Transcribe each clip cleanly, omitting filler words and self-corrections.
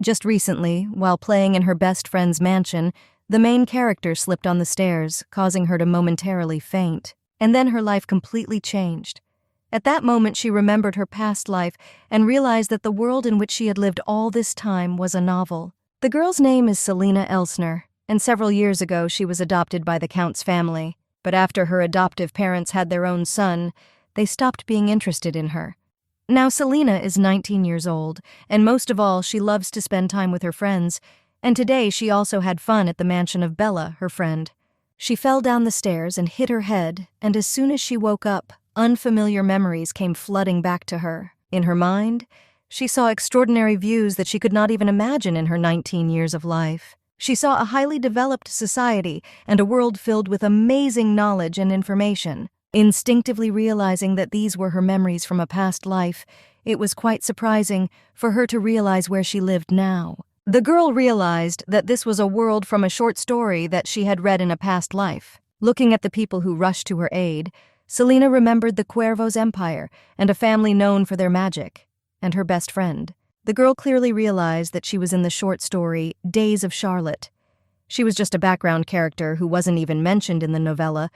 Just recently, while playing in her best friend's mansion, the main character slipped on the stairs, causing her to momentarily faint. And then her life completely changed. At that moment, she remembered her past life and realized that the world in which she had lived all this time was a novel. The girl's name is Selina Elsner, and several years ago she was adopted by the Count's family. But after her adoptive parents had their own son, they stopped being interested in her. Now Selina is 19 years old, and most of all, she loves to spend time with her friends, and today she also had fun at the mansion of Bella, her friend. She fell down the stairs and hit her head, and as soon as she woke up, unfamiliar memories came flooding back to her. In her mind, she saw extraordinary views that she could not even imagine in her 19 years of life. She saw a highly developed society and a world filled with amazing knowledge and information. Instinctively realizing that these were her memories from a past life, it was quite surprising for her to realize where she lived now. The girl realized that this was a world from a short story that she had read in a past life. Looking at the people who rushed to her aid, Selina remembered the Cuervo's empire and a family known for their magic, and her best friend. The girl clearly realized that she was in the short story Days of Charlotte. She was just a background character who wasn't even mentioned in the novella,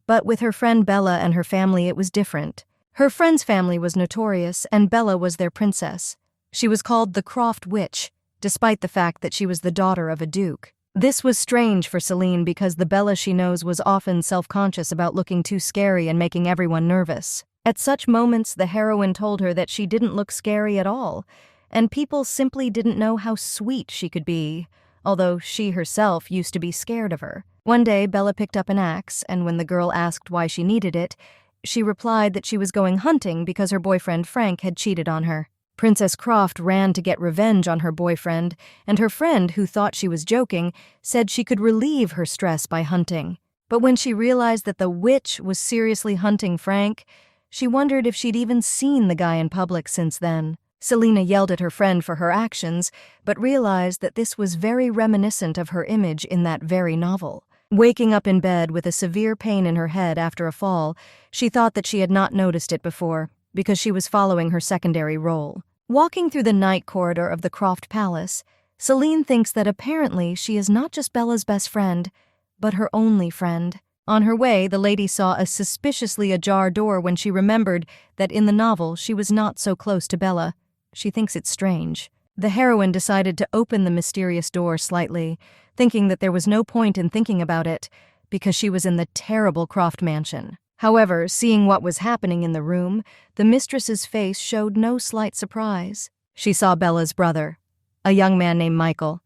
but with her friend Bella and her family it was different. Her friend's family was notorious, and Bella was their princess. She was called the Croft Witch, despite the fact that she was the daughter of a duke. This was strange for Celine because the Bella she knows was often self-conscious about looking too scary and making everyone nervous. At such moments, the heroine told her that she didn't look scary at all, and people simply didn't know how sweet she could be, although she herself used to be scared of her. One day, Bella picked up an axe, and when the girl asked why she needed it, she replied that she was going hunting because her boyfriend Frank had cheated on her. Princess Croft ran to get revenge on her boyfriend, and her friend, who thought she was joking, said she could relieve her stress by hunting. But when she realized that the witch was seriously hunting Frank, she wondered if she'd even seen the guy in public since then. Selina yelled at her friend for her actions, but realized that this was very reminiscent of her image in that very novel. Waking up in bed with a severe pain in her head after a fall, she thought that she had not noticed it before, because she was following her secondary role. Walking through the night corridor of the Croft Palace, Celine thinks that apparently she is not just Bella's best friend, but her only friend. On her way, the lady saw a suspiciously ajar door when she remembered that in the novel she was not so close to Bella. She thinks it's strange. The heroine decided to open the mysterious door slightly, thinking that there was no point in thinking about it, because she was in the terrible Croft mansion. However, seeing what was happening in the room, the mistress's face showed no slight surprise. She saw Bella's brother, a young man named Michael.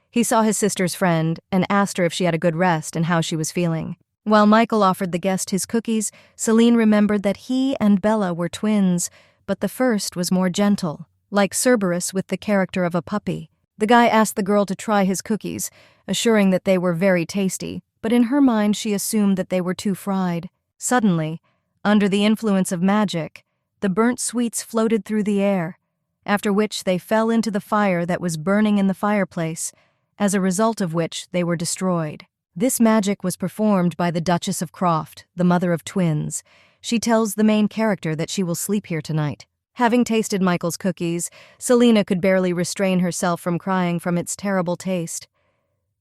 He saw his sister's friend and asked her if she had a good rest and how she was feeling. While Michael offered the guest his cookies, Celine remembered that he and Bella were twins, but the first was more gentle, like Cerberus with the character of a puppy. The guy asked the girl to try his cookies, assuring that they were very tasty, but in her mind she assumed that they were too fried. Suddenly, under the influence of magic, the burnt sweets floated through the air, after which they fell into the fire that was burning in the fireplace, as a result of which they were destroyed. This magic was performed by the Duchess of Croft, the mother of twins. She tells the main character that she will sleep here tonight. Having tasted Michael's cookies, Selina could barely restrain herself from crying from its terrible taste.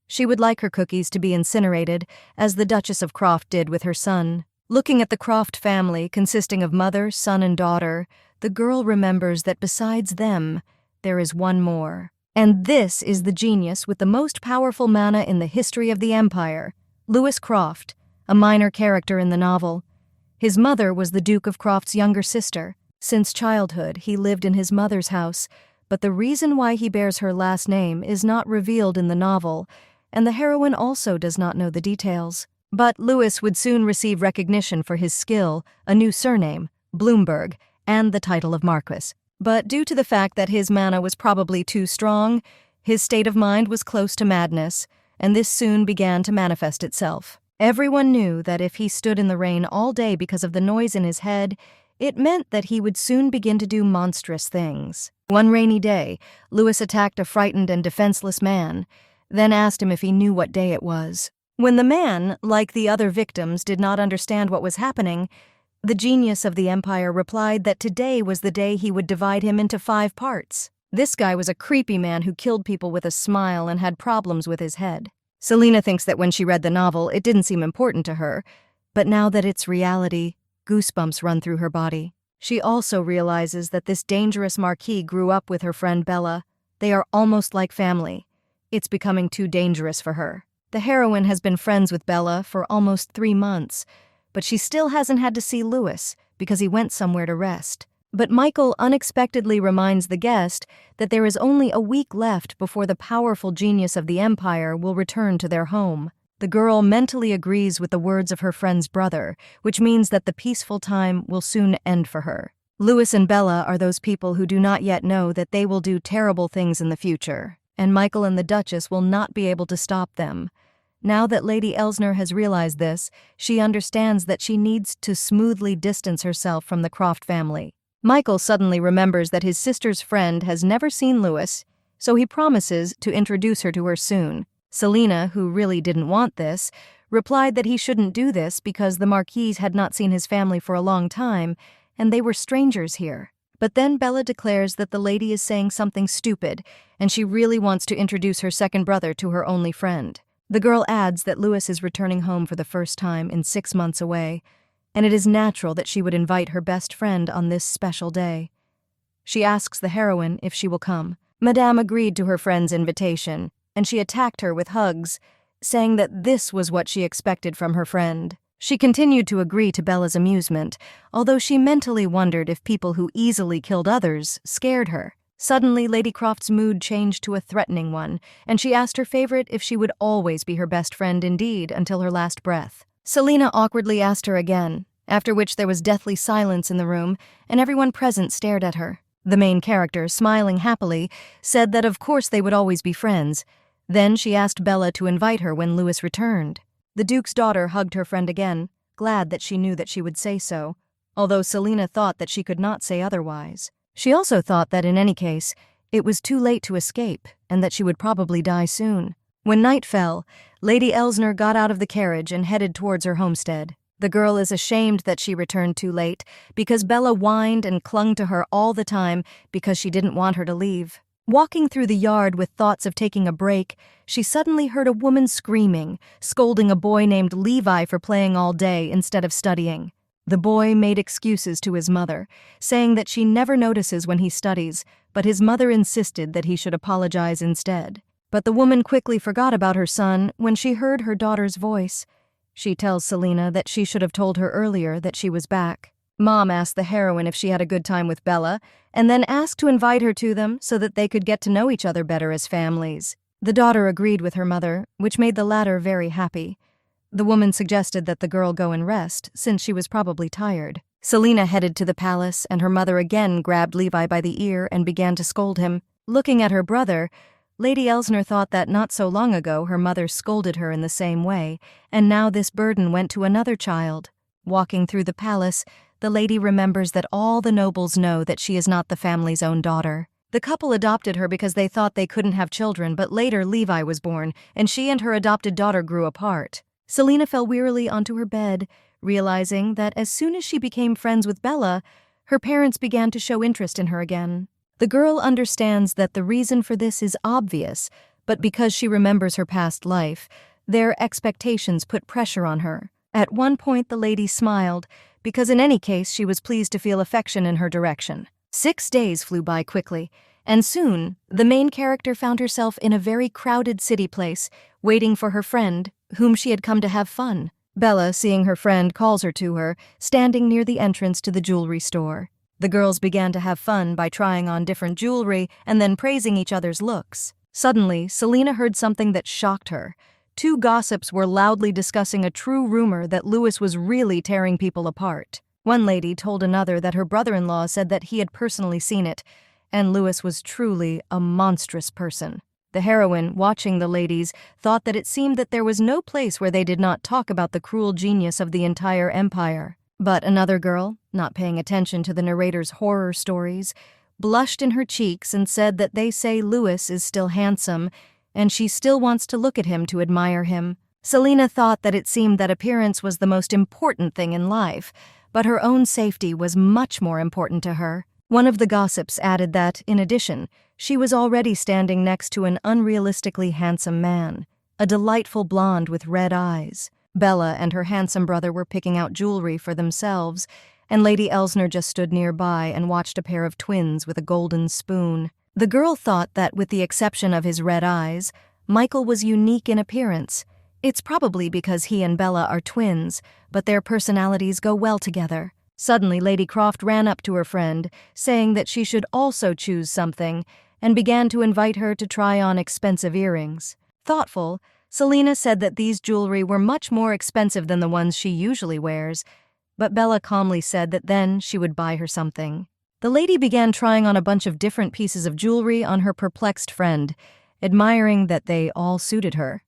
She would like her cookies to be incinerated, as the Duchess of Croft did with her son. Looking at the Croft family, consisting of mother, son, and daughter, the girl remembers that besides them, there is one more. And this is the genius with the most powerful mana in the history of the Empire, Louis Croft, a minor character in the novel. His mother was the Duke of Croft's younger sister. Since childhood, he lived in his mother's house, but the reason why he bears her last name is not revealed in the novel, and the heroine also does not know the details. But Louis would soon receive recognition for his skill, a new surname, Bloomberg, and the title of Marquis. But due to the fact that his mana was probably too strong, his state of mind was close to madness, and this soon began to manifest itself. Everyone knew that if he stood in the rain all day because of the noise in his head, it meant that he would soon begin to do monstrous things. One rainy day, Louis attacked a frightened and defenseless man, then asked him if he knew what day it was. When the man, like the other victims, did not understand what was happening, the genius of the Empire replied that today was the day he would divide him into 5 parts. This guy was a creepy man who killed people with a smile and had problems with his head. Selena thinks that when she read the novel, it didn't seem important to her, but now that it's reality, goosebumps run through her body. She also realizes that this dangerous Marquis grew up with her friend Bella. They are almost like family. It's becoming too dangerous for her. The heroine has been friends with Bella for almost 3 months, but she still hasn't had to see Louis because he went somewhere to rest. But Michael unexpectedly reminds the guest that there is only a week left before the powerful genius of the Empire will return to their home. The girl mentally agrees with the words of her friend's brother, which means that the peaceful time will soon end for her. Louis and Bella are those people who do not yet know that they will do terrible things in the future, and Michael and the Duchess will not be able to stop them. Now that Lady Elsner has realized this, she understands that she needs to smoothly distance herself from the Croft family. Michael suddenly remembers that his sister's friend has never seen Louis, so he promises to introduce her to her soon. Selena, who really didn't want this, replied that he shouldn't do this because the Marquis had not seen his family for a long time, and they were strangers here. But then Bella declares that the lady is saying something stupid, and she really wants to introduce her second brother to her only friend. The girl adds that Louis is returning home for the first time in 6 months away, and it is natural that she would invite her best friend on this special day. She asks the heroine if she will come. Madame agreed to her friend's invitation, and she attacked her with hugs, saying that this was what she expected from her friend. She continued to agree to Bella's amusement, although she mentally wondered if people who easily killed others scared her. Suddenly, Lady Croft's mood changed to a threatening one, and she asked her favorite if she would always be her best friend indeed until her last breath. Selena awkwardly asked her again, after which there was deathly silence in the room, and everyone present stared at her. The main character, smiling happily, said that of course they would always be friends. Then she asked Bella to invite her when Louis returned. The Duke's daughter hugged her friend again, glad that she knew that she would say so, although Selena thought that she could not say otherwise. She also thought that in any case, it was too late to escape and that she would probably die soon. When night fell, Lady Elsner got out of the carriage and headed towards her homestead. The girl is ashamed that she returned too late because Bella whined and clung to her all the time because she didn't want her to leave. Walking through the yard with thoughts of taking a break, she suddenly heard a woman screaming, scolding a boy named Levi for playing all day instead of studying. The boy made excuses to his mother, saying that she never notices when he studies, but his mother insisted that he should apologize instead. But the woman quickly forgot about her son when she heard her daughter's voice. She tells Selena that she should have told her earlier that she was back. Mom asked the heroine if she had a good time with Bella, and then asked to invite her to them so that they could get to know each other better as families. The daughter agreed with her mother, which made the latter very happy. The woman suggested that the girl go and rest, since she was probably tired. Selena headed to the palace, and her mother again grabbed Levi by the ear and began to scold him. Looking at her brother, Lady Elsner thought that not so long ago her mother scolded her in the same way, and now this burden went to another child. Walking through the palace, the lady remembers that all the nobles know that she is not the family's own daughter. The couple adopted her because they thought they couldn't have children, but later Levi was born, and she and her adopted daughter grew apart. Selena fell wearily onto her bed, realizing that as soon as she became friends with Bella, her parents began to show interest in her again. The girl understands that the reason for this is obvious, but because she remembers her past life, their expectations put pressure on her. At one point the lady smiled, because in any case she was pleased to feel affection in her direction. 6 days flew by quickly, and soon the main character found herself in a very crowded city place, waiting for her friend, whom she had come to have fun. Bella, seeing her friend, calls her to her, standing near the entrance to the jewelry store. The girls began to have fun by trying on different jewelry and then praising each other's looks. Suddenly, Selena heard something that shocked her. 2 gossips were loudly discussing a true rumor that Louis was really tearing people apart. One lady told another that her brother-in-law said that he had personally seen it, and Louis was truly a monstrous person. The heroine, watching the ladies, thought that it seemed that there was no place where they did not talk about the cruel genius of the entire empire. But another girl, not paying attention to the narrator's horror stories, blushed in her cheeks and said that they say Louis is still handsome, and she still wants to look at him to admire him. Selena thought that it seemed that appearance was the most important thing in life, but her own safety was much more important to her. One of the gossips added that, in addition, She was already standing next to an unrealistically handsome man, a delightful blonde with red eyes. Bella and her handsome brother were picking out jewelry for themselves, and Lady Elsner just stood nearby and watched a pair of twins with a golden spoon. The girl thought that, with the exception of his red eyes, Michael was unique in appearance. It's probably because he and Bella are twins, but their personalities go well together. Suddenly, Lady Croft ran up to her friend, saying that she should also choose something, and began to invite her to try on expensive earrings. Thoughtful, Selina said that these jewelry were much more expensive than the ones she usually wears, but Bella calmly said that then she would buy her something. The lady began trying on a bunch of different pieces of jewelry on her perplexed friend, admiring that they all suited her.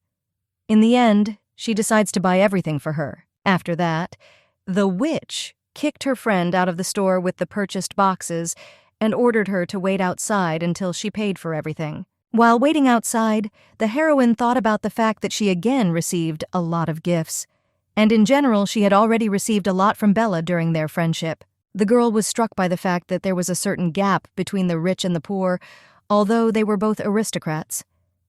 In the end, she decides to buy everything for her. After that, the witch kicked her friend out of the store with the purchased boxes and ordered her to wait outside until she paid for everything. While waiting outside, the heroine thought about the fact that she again received a lot of gifts, and in general she had already received a lot from Bella during their friendship. The girl was struck by the fact that there was a certain gap between the rich and the poor, although they were both aristocrats,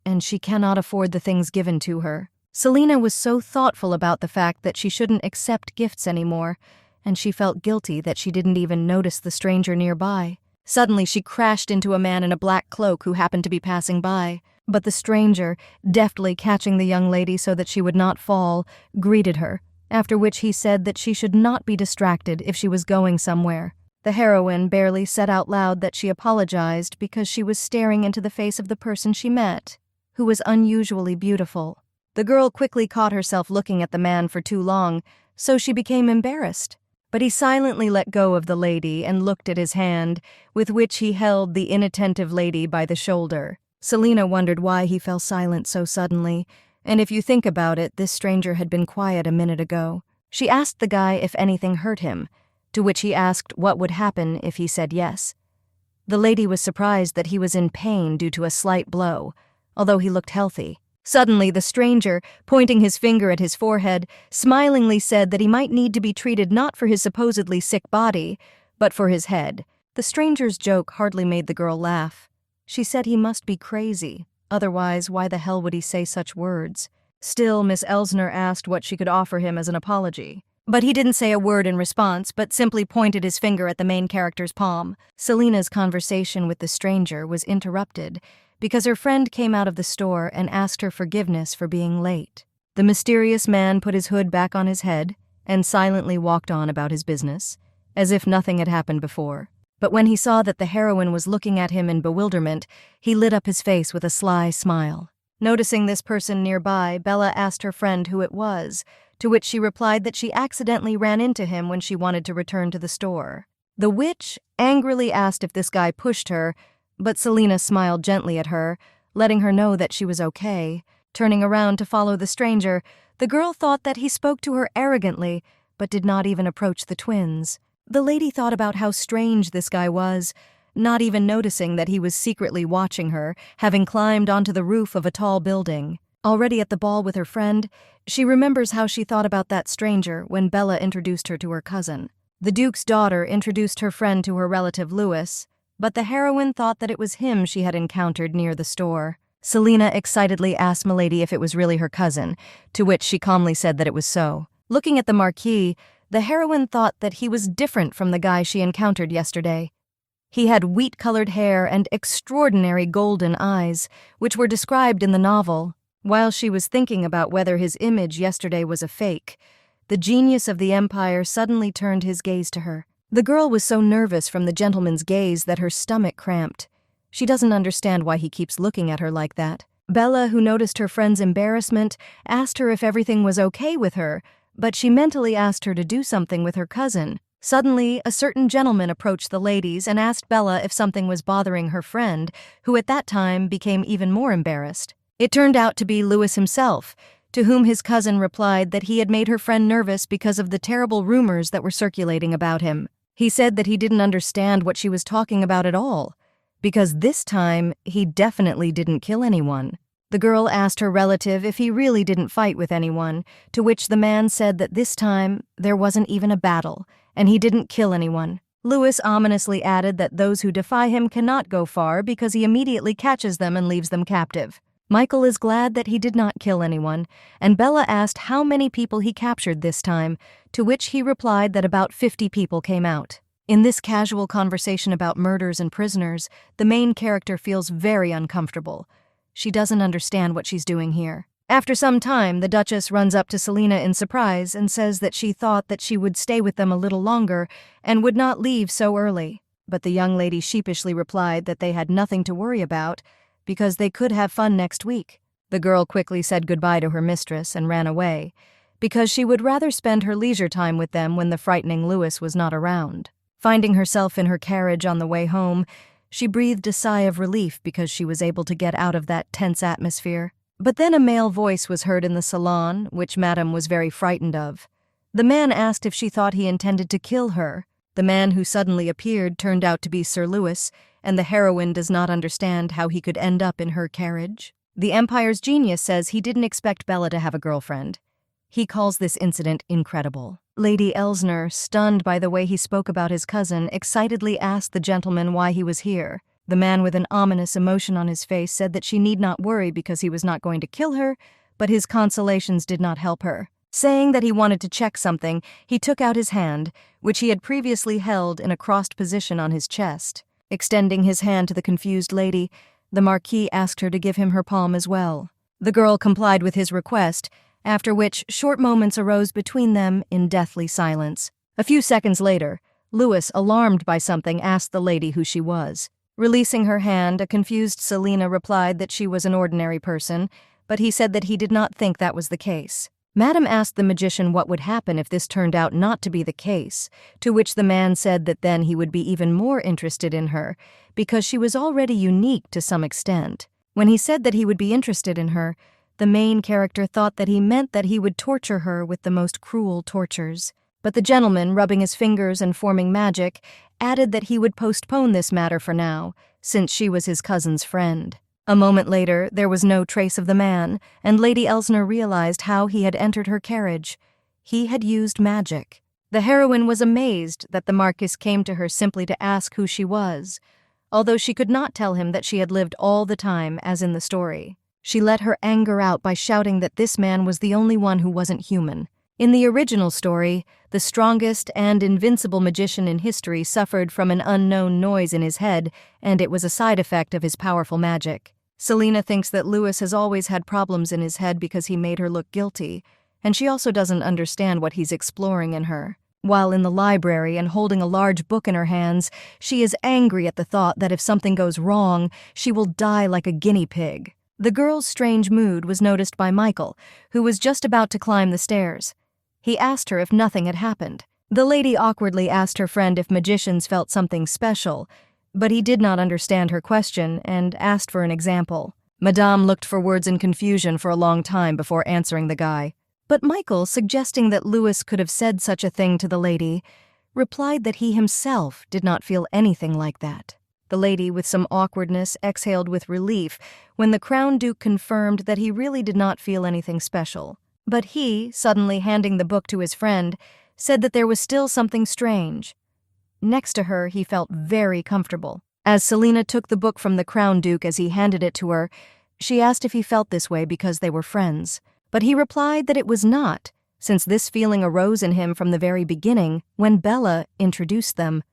and she cannot afford the things given to her. Selina was so thoughtful about the fact that she shouldn't accept gifts anymore, and she felt guilty that she didn't even notice the stranger nearby. Suddenly, she crashed into a man in a black cloak who happened to be passing by. But the stranger, deftly catching the young lady so that she would not fall, greeted her, after which he said that she should not be distracted if she was going somewhere. The heroine barely said out loud that she apologized because she was staring into the face of the person she met, who was unusually beautiful. The girl quickly caught herself looking at the man for too long, so she became embarrassed. But he silently let go of the lady and looked at his hand, with which he held the inattentive lady by the shoulder. Selina wondered why he fell silent so suddenly, and if you think about it, this stranger had been quiet a minute ago. She asked the guy if anything hurt him, to which he asked what would happen if he said yes. The lady was surprised that he was in pain due to a slight blow, although he looked healthy. Suddenly, the stranger, pointing his finger at his forehead, smilingly said that he might need to be treated not for his supposedly sick body, but for his head. The stranger's joke hardly made the girl laugh. She said he must be crazy, otherwise why the hell would he say such words? Still, Miss Elsner asked what she could offer him as an apology. But he didn't say a word in response, but simply pointed his finger at the main character's palm. Selina's conversation with the stranger was interrupted, because her friend came out of the store and asked her forgiveness for being late. The mysterious man put his hood back on his head and silently walked on about his business, as if nothing had happened before. But when he saw that the heroine was looking at him in bewilderment, he lit up his face with a sly smile. Noticing this person nearby, Bella asked her friend who it was, to which she replied that she accidentally ran into him when she wanted to return to the store. The witch angrily asked if this guy pushed her, but Selina smiled gently at her, letting her know that she was okay. Turning around to follow the stranger, the girl thought that he spoke to her arrogantly, but did not even approach the twins. The lady thought about how strange this guy was, not even noticing that he was secretly watching her, having climbed onto the roof of a tall building. Already at the ball with her friend, she remembers how she thought about that stranger when Bella introduced her to her cousin. The Duke's daughter introduced her friend to her relative Louis, but the heroine thought that it was him she had encountered near the store. Selina excitedly asked Milady if it was really her cousin, to which she calmly said that it was so. Looking at the Marquis, the heroine thought that he was different from the guy she encountered yesterday. He had wheat-colored hair and extraordinary golden eyes, which were described in the novel. While she was thinking about whether his image yesterday was a fake, the genius of the Empire suddenly turned his gaze to her. The girl was so nervous from the gentleman's gaze that her stomach cramped. She doesn't understand why he keeps looking at her like that. Bella, who noticed her friend's embarrassment, asked her if everything was okay with her, but she mentally asked her to do something with her cousin. Suddenly, a certain gentleman approached the ladies and asked Bella if something was bothering her friend, who at that time became even more embarrassed. It turned out to be Louis himself, to whom his cousin replied that he had made her friend nervous because of the terrible rumors that were circulating about him. He said that he didn't understand what she was talking about at all, because this time he definitely didn't kill anyone. The girl asked her relative if he really didn't fight with anyone, to which the man said that this time there wasn't even a battle, and he didn't kill anyone. Lewis ominously added that those who defy him cannot go far because he immediately catches them and leaves them captive. Michael is glad that he did not kill anyone, and Bella asked how many people he captured this time, to which he replied that about 50 people came out. In this casual conversation about murders and prisoners, the main character feels very uncomfortable. She doesn't understand what she's doing here. After some time, the Duchess runs up to Selina in surprise and says that she thought that she would stay with them a little longer and would not leave so early. But the young lady sheepishly replied that they had nothing to worry about because they could have fun next week. The girl quickly said goodbye to her mistress and ran away because she would rather spend her leisure time with them when the frightening Lewis was not around. Finding herself in her carriage on the way home, she breathed a sigh of relief because she was able to get out of that tense atmosphere. But then a male voice was heard in the salon, which Madame was very frightened of. The man asked if she thought he intended to kill her. The man who suddenly appeared turned out to be Sir Lewis, and the heroine does not understand how he could end up in her carriage. The Empire's genius says he didn't expect Bella to have a girlfriend. He calls this incident incredible. Lady Elsner, stunned by the way he spoke about his cousin, excitedly asked the gentleman why he was here. The man with an ominous emotion on his face said that she need not worry because he was not going to kill her, but his consolations did not help her. Saying that he wanted to check something, he took out his hand, which he had previously held in a crossed position on his chest. Extending his hand to the confused lady, the Marquis asked her to give him her palm as well. The girl complied with his request, after which short moments arose between them in deathly silence. A few seconds later, Lewis, alarmed by something, asked the lady who she was. Releasing her hand, a confused Selina replied that she was an ordinary person, but he said that he did not think that was the case. Madame asked the magician what would happen if this turned out not to be the case, to which the man said that then he would be even more interested in her, because she was already unique to some extent. When he said that he would be interested in her, the main character thought that he meant that he would torture her with the most cruel tortures. But the gentleman, rubbing his fingers and forming magic, added that he would postpone this matter for now, since she was his cousin's friend. A moment later, there was no trace of the man, and Lady Elsner realized how he had entered her carriage. He had used magic. The heroine was amazed that the Marquis came to her simply to ask who she was, although she could not tell him that she had lived all the time as in the story. She let her anger out by shouting that this man was the only one who wasn't human. In the original story, the strongest and invincible magician in history suffered from an unknown noise in his head, and it was a side effect of his powerful magic. Selina thinks that Lewis has always had problems in his head because he made her look guilty, and she also doesn't understand what he's exploring in her. While in the library and holding a large book in her hands, she is angry at the thought that if something goes wrong, she will die like a guinea pig. The girl's strange mood was noticed by Michael, who was just about to climb the stairs. He asked her if nothing had happened. The lady awkwardly asked her friend if magicians felt something special, but he did not understand her question and asked for an example. Madame looked for words in confusion for a long time before answering the guy. But Michael, suggesting that Lewis could have said such a thing to the lady, replied that he himself did not feel anything like that. The lady, with some awkwardness, exhaled with relief when the Crown Duke confirmed that he really did not feel anything special. But he, suddenly handing the book to his friend, said that there was still something strange. Next to her, he felt very comfortable. As Selina took the book from the Crown Duke as he handed it to her, she asked if he felt this way because they were friends. But he replied that it was not, since this feeling arose in him from the very beginning when Bella introduced them.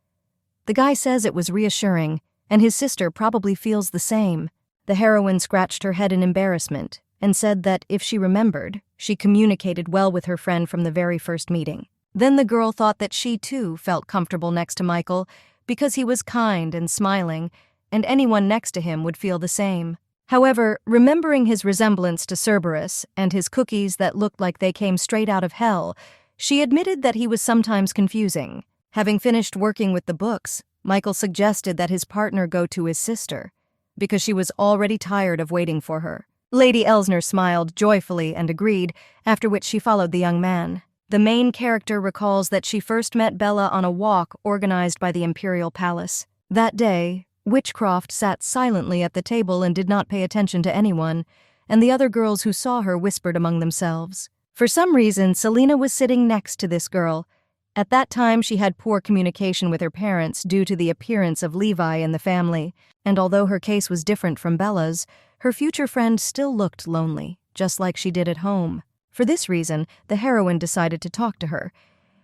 The guy says it was reassuring, and his sister probably feels the same. The heroine scratched her head in embarrassment and said that if she remembered, she communicated well with her friend from the very first meeting. Then the girl thought that she too felt comfortable next to Michael because he was kind and smiling, and anyone next to him would feel the same. However, remembering his resemblance to Cerberus and his cookies that looked like they came straight out of hell, she admitted that he was sometimes confusing. Having finished working with the books, Michael suggested that his partner go to his sister, because she was already tired of waiting for her. Lady Elsner smiled joyfully and agreed, after which she followed the young man. The main character recalls that she first met Bella on a walk organized by the Imperial Palace. That day, Croft sat silently at the table and did not pay attention to anyone, and the other girls who saw her whispered among themselves. For some reason, Selina was sitting next to this girl, At that time, she had poor communication with her parents due to the appearance of Levi in the family, and although her case was different from Bella's, her future friend still looked lonely, just like she did at home. For this reason, the heroine decided to talk to her.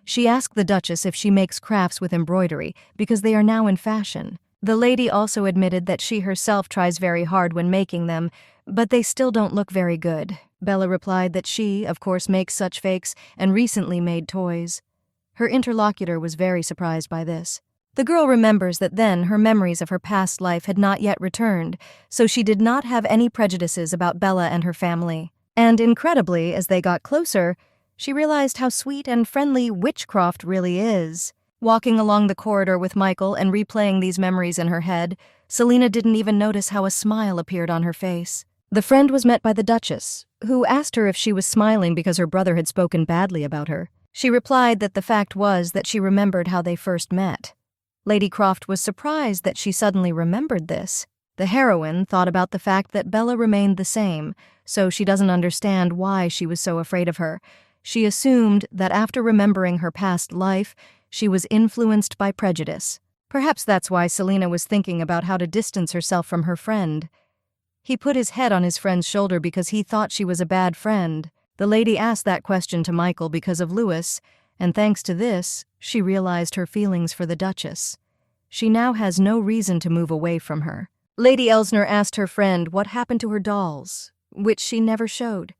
She asked the Duchess if she makes crafts with embroidery, because they are now in fashion. The lady also admitted that she herself tries very hard when making them, but they still don't look very good. Bella replied that she, of course, makes such fakes and recently made toys. Her interlocutor was very surprised by this. The girl remembers that then her memories of her past life had not yet returned, so she did not have any prejudices about Bella and her family. And incredibly, as they got closer, she realized how sweet and friendly Croft really is. Walking along the corridor with Michael and replaying these memories in her head, Selina didn't even notice how a smile appeared on her face. The friend was met by the Duchess, who asked her if she was smiling because her brother had spoken badly about her. She replied that the fact was that she remembered how they first met. Lady Croft was surprised that she suddenly remembered this. The heroine thought about the fact that Bella remained the same, so she doesn't understand why she was so afraid of her. She assumed that after remembering her past life, she was influenced by prejudice. Perhaps that's why Selina was thinking about how to distance herself from her friend. He put his head on his friend's shoulder because he thought she was a bad friend. The lady asked that question to Michael because of Louis, and thanks to this, she realized her feelings for the Duchess. She now has no reason to move away from her. Lady Elsner asked her friend what happened to her dolls, which she never showed.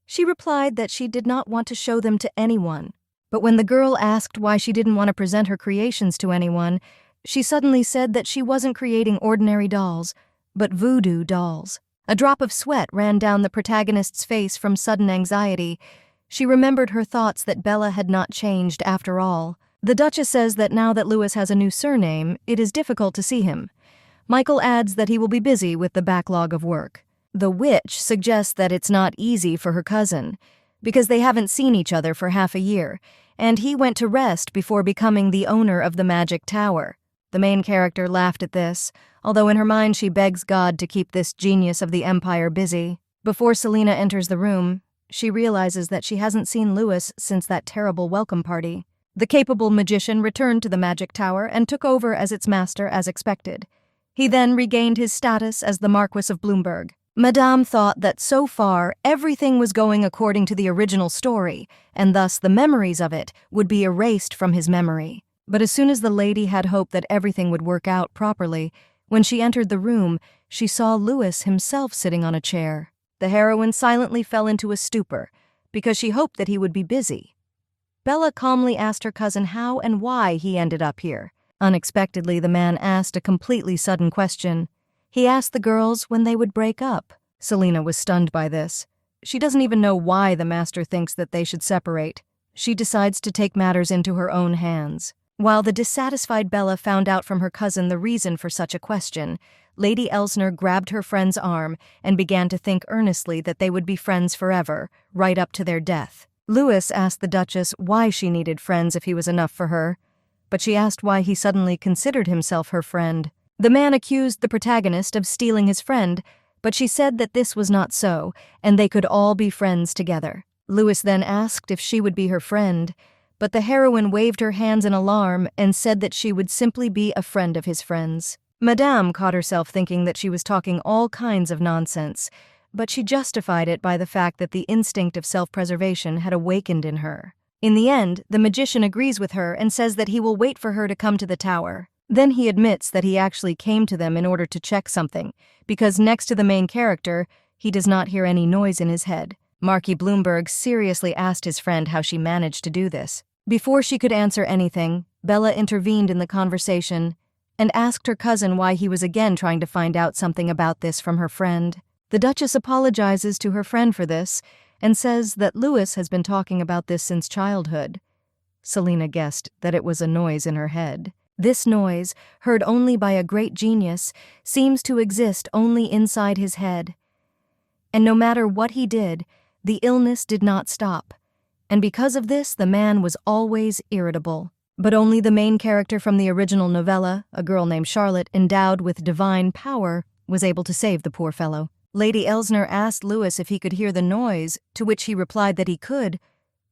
She replied that she did not want to show them to anyone. But when the girl asked why she didn't want to present her creations to anyone, she suddenly said that she wasn't creating ordinary dolls, but voodoo dolls. A drop of sweat ran down the protagonist's face from sudden anxiety. She remembered her thoughts that Bella had not changed after all. The Duchess says that now that Louis has a new surname, it is difficult to see him. Michael adds that he will be busy with the backlog of work. The witch suggests that it's not easy for her cousin, because they haven't seen each other for half a year, and he went to rest before becoming the owner of the magic tower. The main character laughed at this, although in her mind she begs God to keep this genius of the Empire busy. Before Selina enters the room, she realizes that she hasn't seen Louis since that terrible welcome party. The capable magician returned to the magic tower and took over as its master as expected. He then regained his status as the Marquis of Bloomberg. Madame thought that so far everything was going according to the original story, and thus the memories of it would be erased from his memory. But as soon as the lady had hoped that everything would work out properly, when she entered the room, she saw Louis himself sitting on a chair. The heroine silently fell into a stupor, because she hoped that he would be busy. Bella calmly asked her cousin how and why he ended up here. Unexpectedly, the man asked a completely sudden question. He asked the girls when they would break up. Selina was stunned by this. She doesn't even know why the master thinks that they should separate. She decides to take matters into her own hands. While the dissatisfied Bella found out from her cousin the reason for such a question, Lady Elsner grabbed her friend's arm and began to think earnestly that they would be friends forever, right up to their death. Louis asked the Duchess why she needed friends if he was enough for her, but she asked why he suddenly considered himself her friend. The man accused the protagonist of stealing his friend, but she said that this was not so, and they could all be friends together. Louis then asked if she would be her friend, but the heroine waved her hands in alarm and said that she would simply be a friend of his friends. Madame caught herself thinking that she was talking all kinds of nonsense, but she justified it by the fact that the instinct of self-preservation had awakened in her. In the end, the magician agrees with her and says that he will wait for her to come to the tower. Then he admits that he actually came to them in order to check something, because next to the main character, he does not hear any noise in his head. Marquis Bloomberg seriously asked his friend how she managed to do this. Before she could answer anything, Bella intervened in the conversation and asked her cousin why he was again trying to find out something about this from her friend. The Duchess apologizes to her friend for this and says that Louis has been talking about this since childhood. Selina guessed that it was a noise in her head. This noise, heard only by a great genius, seems to exist only inside his head. And no matter what he did, the illness did not stop. And because of this, the man was always irritable. But only the main character from the original novella, a girl named Charlotte, endowed with divine power, was able to save the poor fellow. Lady Elsner asked Louis if he could hear the noise, to which he replied that he could,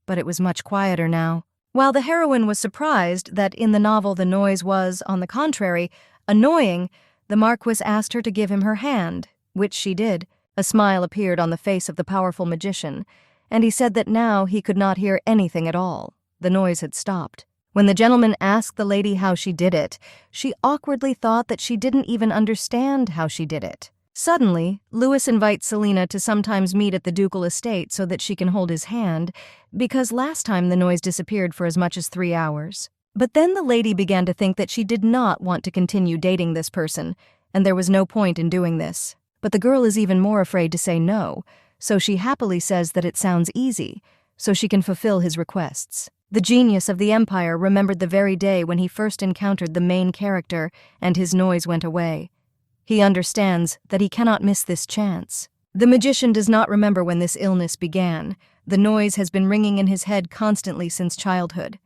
but it was much quieter now. While the heroine was surprised that in the novel the noise was, on the contrary, annoying, the Marquis asked her to give him her hand, which she did. A smile appeared on the face of the powerful magician, and he said that now he could not hear anything at all. The noise had stopped. When the gentleman asked the lady how she did it, she awkwardly thought that she didn't even understand how she did it. Suddenly, Louis invites Selina to sometimes meet at the ducal estate so that she can hold his hand, because last time the noise disappeared for as much as 3 hours. But then the lady began to think that she did not want to continue dating this person, and there was no point in doing this. But the girl is even more afraid to say no, so she happily says that it sounds easy, so she can fulfill his requests. The genius of the Empire remembered the very day when he first encountered the main character, and his noise went away. He understands that he cannot miss this chance. The magician does not remember when this illness began. The noise has been ringing in his head constantly since childhood.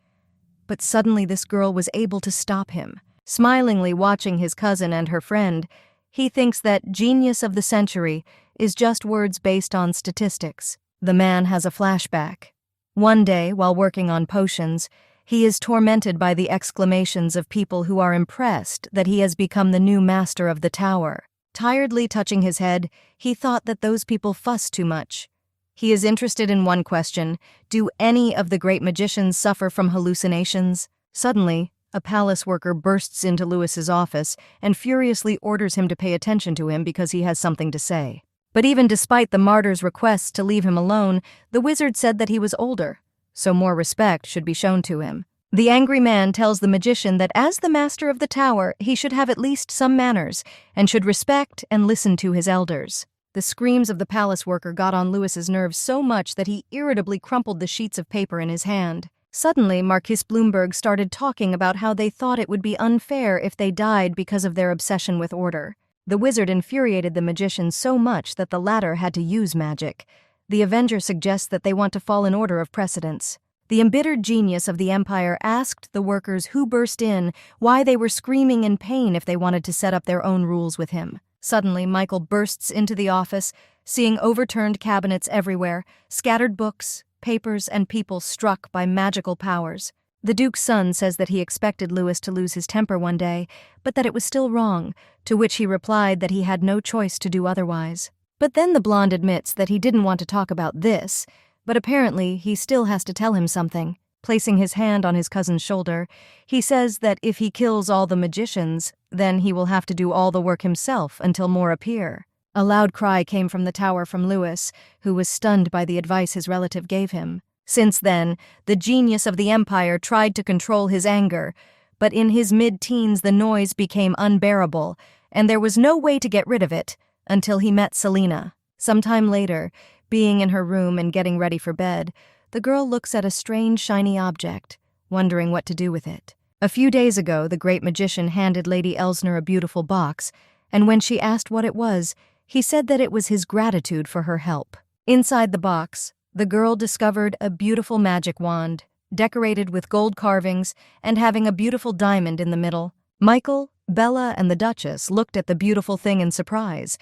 But suddenly this girl was able to stop him. Smilingly watching his cousin and her friend, he thinks that genius of the century is just words based on statistics. The man has a flashback. One day, while working on potions, he is tormented by the exclamations of people who are impressed that he has become the new master of the tower. Tiredly touching his head, he thought that those people fuss too much. He is interested in one question: do any of the great magicians suffer from hallucinations? Suddenly, a palace worker bursts into Louis's office and furiously orders him to pay attention to him because he has something to say. But even despite the martyr's requests to leave him alone, the wizard said that he was older, so more respect should be shown to him. The angry man tells the magician that as the master of the tower, he should have at least some manners and should respect and listen to his elders. The screams of the palace worker got on Louis's nerves so much that he irritably crumpled the sheets of paper in his hand. Suddenly, Marquis Bloomberg started talking about how they thought it would be unfair if they died because of their obsession with order. The wizard infuriated the magician so much that the latter had to use magic. The Avenger suggests that they want to fall in order of precedence. The embittered genius of the Empire asked the workers who burst in why they were screaming in pain if they wanted to set up their own rules with him. Suddenly, Michael bursts into the office, seeing overturned cabinets everywhere, scattered books, papers, and people struck by magical powers. The Duke's son says that he expected Louis to lose his temper one day, but that it was still wrong, to which he replied that he had no choice to do otherwise. But then the blonde admits that he didn't want to talk about this, but apparently he still has to tell him something. Placing his hand on his cousin's shoulder, he says that if he kills all the magicians, then he will have to do all the work himself until more appear. A loud cry came from the tower from Louis, who was stunned by the advice his relative gave him. Since then, the genius of the Empire tried to control his anger, but in his mid-teens the noise became unbearable, and there was no way to get rid of it until he met Selina. Sometime later, being in her room and getting ready for bed, the girl looks at a strange shiny object, wondering what to do with it. A few days ago, the great magician handed Lady Elsner a beautiful box, and when she asked what it was, he said that it was his gratitude for her help. Inside the box, the girl discovered a beautiful magic wand, decorated with gold carvings and having a beautiful diamond in the middle. Michael, Bella, and the Duchess looked at the beautiful thing in surprise.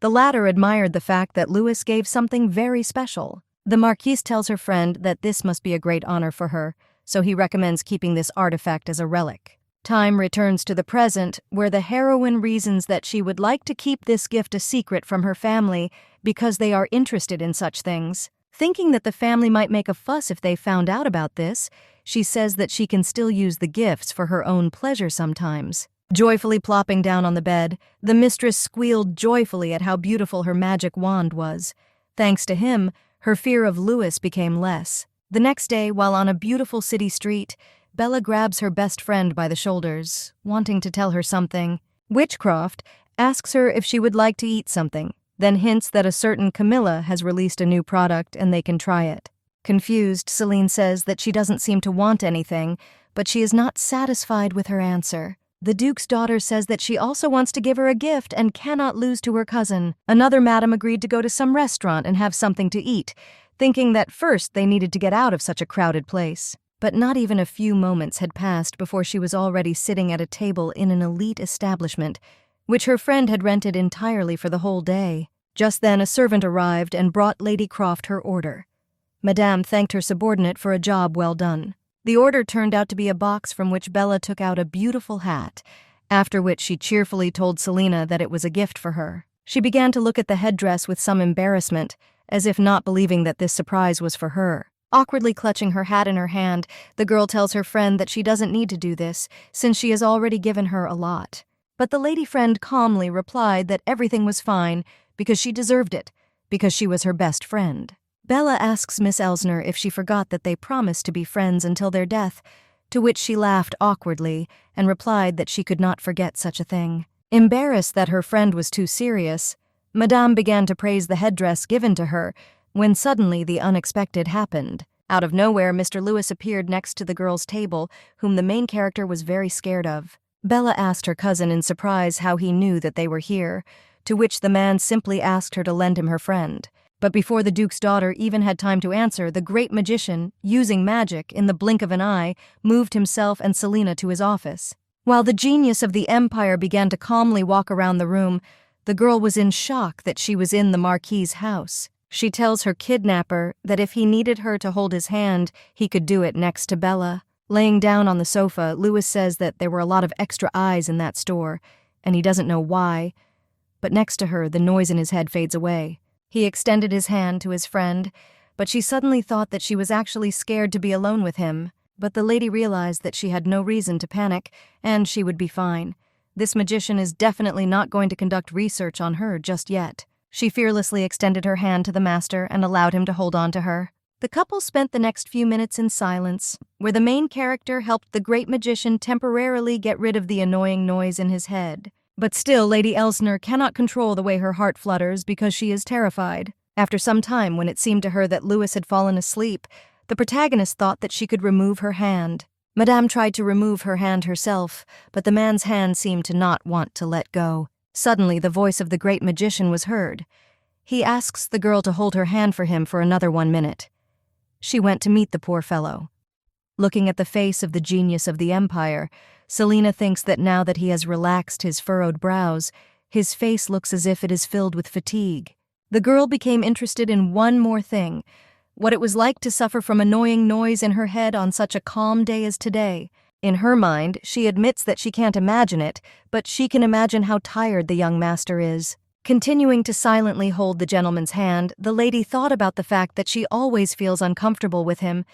The latter admired the fact that Louis gave something very special. The Marquise tells her friend that this must be a great honor for her, so he recommends keeping this artifact as a relic. Time returns to the present, where the heroine reasons that she would like to keep this gift a secret from her family because they are interested in such things. Thinking that the family might make a fuss if they found out about this, she says that she can still use the gifts for her own pleasure sometimes. Joyfully plopping down on the bed, the mistress squealed joyfully at how beautiful her magic wand was. Thanks to him, her fear of Louis became less. The next day, while on a beautiful city street, Bella grabs her best friend by the shoulders, wanting to tell her something. Croft asks her if she would like to eat something, then hints that a certain Camilla has released a new product and they can try it. Confused, Celine says that she doesn't seem to want anything, but she is not satisfied with her answer. The Duke's daughter says that she also wants to give her a gift and cannot lose to her cousin. Another madam agreed to go to some restaurant and have something to eat, thinking that first they needed to get out of such a crowded place. But not even a few moments had passed before she was already sitting at a table in an elite establishment, which her friend had rented entirely for the whole day. Just then a servant arrived and brought Lady Croft her order. Madame thanked her subordinate for a job well done. The order turned out to be a box from which Bella took out a beautiful hat, after which she cheerfully told Selina that it was a gift for her. She began to look at the headdress with some embarrassment, as if not believing that this surprise was for her. Awkwardly clutching her hat in her hand, the girl tells her friend that she doesn't need to do this, since she has already given her a lot. But the lady friend calmly replied that everything was fine because she deserved it, because she was her best friend. Bella asks Miss Elsner if she forgot that they promised to be friends until their death, to which she laughed awkwardly and replied that she could not forget such a thing. Embarrassed that her friend was too serious, Madame began to praise the headdress given to her when suddenly the unexpected happened. Out of nowhere, Mr. Lewis appeared next to the girl's table, whom the main character was very scared of. Bella asked her cousin in surprise how he knew that they were here, to which the man simply asked her to lend him her friend. But before the Duke's daughter even had time to answer, the great magician, using magic in the blink of an eye, moved himself and Selina to his office. While the genius of the Empire began to calmly walk around the room, the girl was in shock that she was in the Marquis's house. She tells her kidnapper that if he needed her to hold his hand, he could do it next to Bella. Laying down on the sofa, Lewis says that there were a lot of extra eyes in that store, and he doesn't know why. But next to her, the noise in his head fades away. He extended his hand to his friend, but she suddenly thought that she was actually scared to be alone with him. But the lady realized that she had no reason to panic, and she would be fine. This magician is definitely not going to conduct research on her just yet. She fearlessly extended her hand to the master and allowed him to hold on to her. The couple spent the next few minutes in silence, where the main character helped the great magician temporarily get rid of the annoying noise in his head. But still, Lady Elsner cannot control the way her heart flutters because she is terrified. After some time, when it seemed to her that Lewis had fallen asleep, the protagonist thought that she could remove her hand. Madame tried to remove her hand herself, but the man's hand seemed to not want to let go. Suddenly, the voice of the great magician was heard. He asks the girl to hold her hand for him for another 1 minute. She went to meet the poor fellow. Looking at the face of the genius of the Empire, Selina thinks that now that he has relaxed his furrowed brows, his face looks as if it is filled with fatigue. The girl became interested in one more thing, what it was like to suffer from annoying noise in her head on such a calm day as today. In her mind, she admits that she can't imagine it, but she can imagine how tired the young master is. Continuing to silently hold the gentleman's hand, the lady thought about the fact that she always feels uncomfortable with him,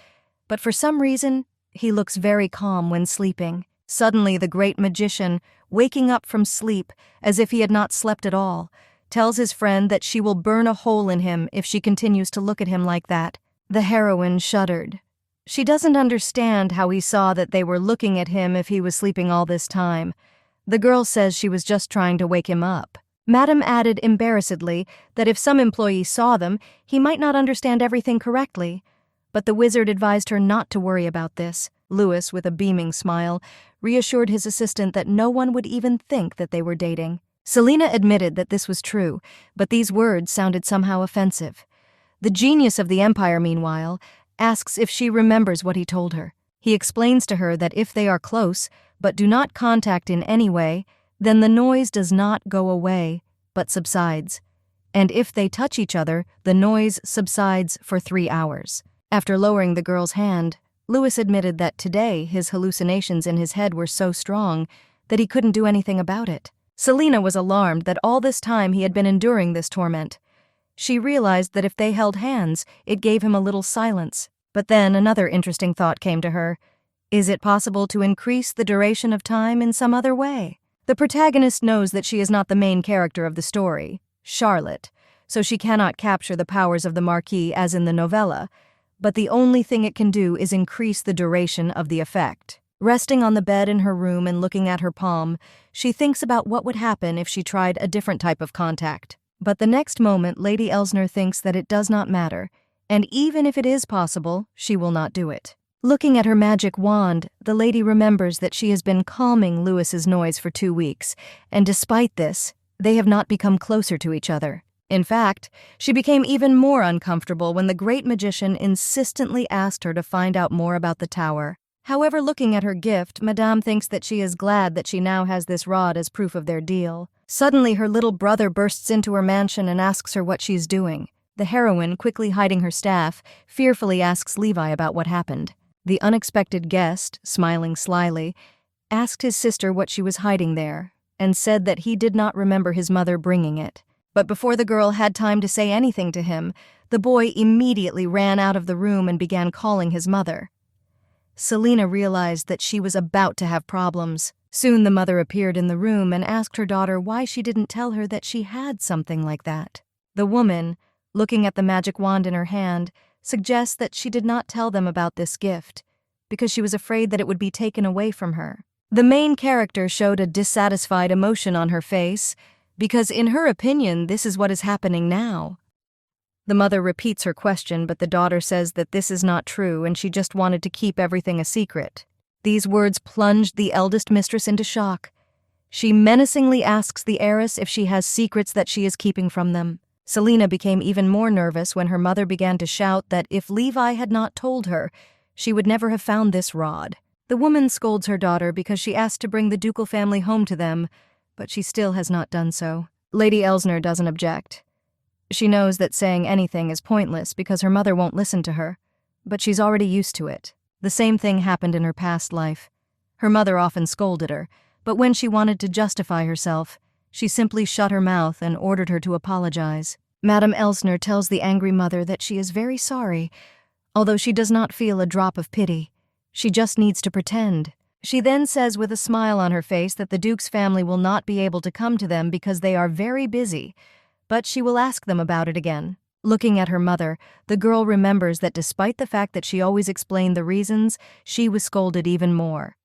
but for some reason, he looks very calm when sleeping. Suddenly, the great magician, waking up from sleep as if he had not slept at all, tells his friend that she will burn a hole in him if she continues to look at him like that. The heroine shuddered. She doesn't understand how he saw that they were looking at him if he was sleeping all this time. The girl says she was just trying to wake him up. Madame added embarrassedly that if some employee saw them, he might not understand everything correctly. But the wizard advised her not to worry about this. Lewis, with a beaming smile, reassured his assistant that no one would even think that they were dating. Selina admitted that this was true, but these words sounded somehow offensive. The genius of the Empire, meanwhile, asks if she remembers what he told her. He explains to her that if they are close, but do not contact in any way, then the noise does not go away, but subsides. And if they touch each other, the noise subsides for 3 hours. After lowering the girl's hand, Lewis admitted that today his hallucinations in his head were so strong that he couldn't do anything about it. Selina was alarmed that all this time he had been enduring this torment. She realized that if they held hands, it gave him a little silence. But then another interesting thought came to her. Is it possible to increase the duration of time in some other way? The protagonist knows that she is not the main character of the story, Charlotte, so she cannot capture the powers of the Marquis as in the novella, but the only thing it can do is increase the duration of the effect. Resting on the bed in her room and looking at her palm, she thinks about what would happen if she tried a different type of contact. But the next moment, Lady Elsner thinks that it does not matter, and even if it is possible, she will not do it. Looking at her magic wand, the lady remembers that she has been calming Lewis's noise for 2 weeks, and despite this, they have not become closer to each other. In fact, she became even more uncomfortable when the great magician insistently asked her to find out more about the tower. However, looking at her gift, Madame thinks that she is glad that she now has this rod as proof of their deal. Suddenly, her little brother bursts into her mansion and asks her what she's doing. The heroine, quickly hiding her staff, fearfully asks Levi about what happened. The unexpected guest, smiling slyly, asked his sister what she was hiding there, and said that he did not remember his mother bringing it. But before the girl had time to say anything to him, the boy immediately ran out of the room and began calling his mother. Selena realized that she was about to have problems. Soon the mother appeared in the room and asked her daughter why she didn't tell her that she had something like that. The woman, looking at the magic wand in her hand, suggests that she did not tell them about this gift because she was afraid that it would be taken away from her. The main character showed a dissatisfied emotion on her face because, in her opinion, this is what is happening now. The mother repeats her question, but the daughter says that this is not true and she just wanted to keep everything a secret. These words plunged the eldest mistress into shock. She menacingly asks the heiress if she has secrets that she is keeping from them. Selena became even more nervous when her mother began to shout that if Levi had not told her, she would never have found this rod. The woman scolds her daughter because she asked to bring the ducal family home to them, but she still has not done so. Lady Elsner doesn't object. She knows that saying anything is pointless because her mother won't listen to her, but she's already used to it. The same thing happened in her past life. Her mother often scolded her, but when she wanted to justify herself, she simply shut her mouth and ordered her to apologize. Madame Elsner tells the angry mother that she is very sorry, although she does not feel a drop of pity. She just needs to pretend. She then says with a smile on her face that the Duke's family will not be able to come to them because they are very busy, but she will ask them about it again. Looking at her mother, the girl remembers that despite the fact that she always explained the reasons, she was scolded even more.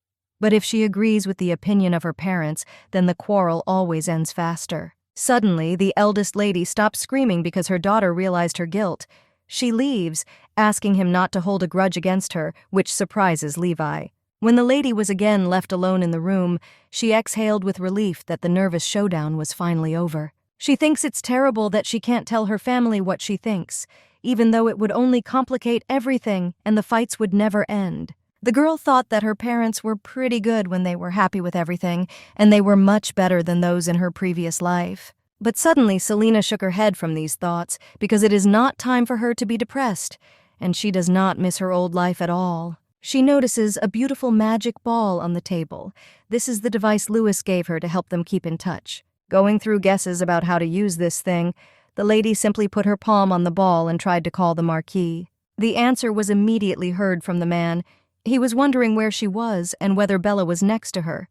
But if she agrees with the opinion of her parents, then the quarrel always ends faster. Suddenly, the eldest lady stops screaming because her daughter realized her guilt. She leaves, asking him not to hold a grudge against her, which surprises Levi. When the lady was again left alone in the room, she exhaled with relief that the nervous showdown was finally over. She thinks it's terrible that she can't tell her family what she thinks, even though it would only complicate everything and the fights would never end. The girl thought that her parents were pretty good when they were happy with everything, and they were much better than those in her previous life. But suddenly Selena shook her head from these thoughts because it is not time for her to be depressed, and she does not miss her old life at all. She notices a beautiful magic ball on the table. This is the device Louis gave her to help them keep in touch. Going through guesses about how to use this thing, the lady simply put her palm on the ball and tried to call the Marquis. The answer was immediately heard from the man. He was wondering where she was and whether Bella was next to her.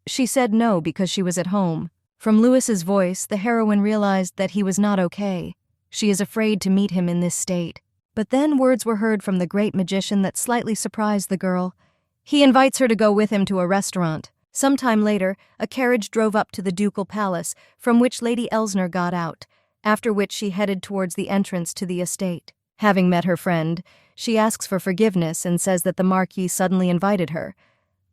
She said no because she was at home. From Louis's voice, the heroine realized that he was not okay. She is afraid to meet him in this state. But then words were heard from the great magician that slightly surprised the girl. He invites her to go with him to a restaurant. Sometime later, a carriage drove up to the ducal palace, from which Lady Elsner got out, after which she headed towards the entrance to the estate. Having met her friend, she asks for forgiveness and says that the Marquis suddenly invited her.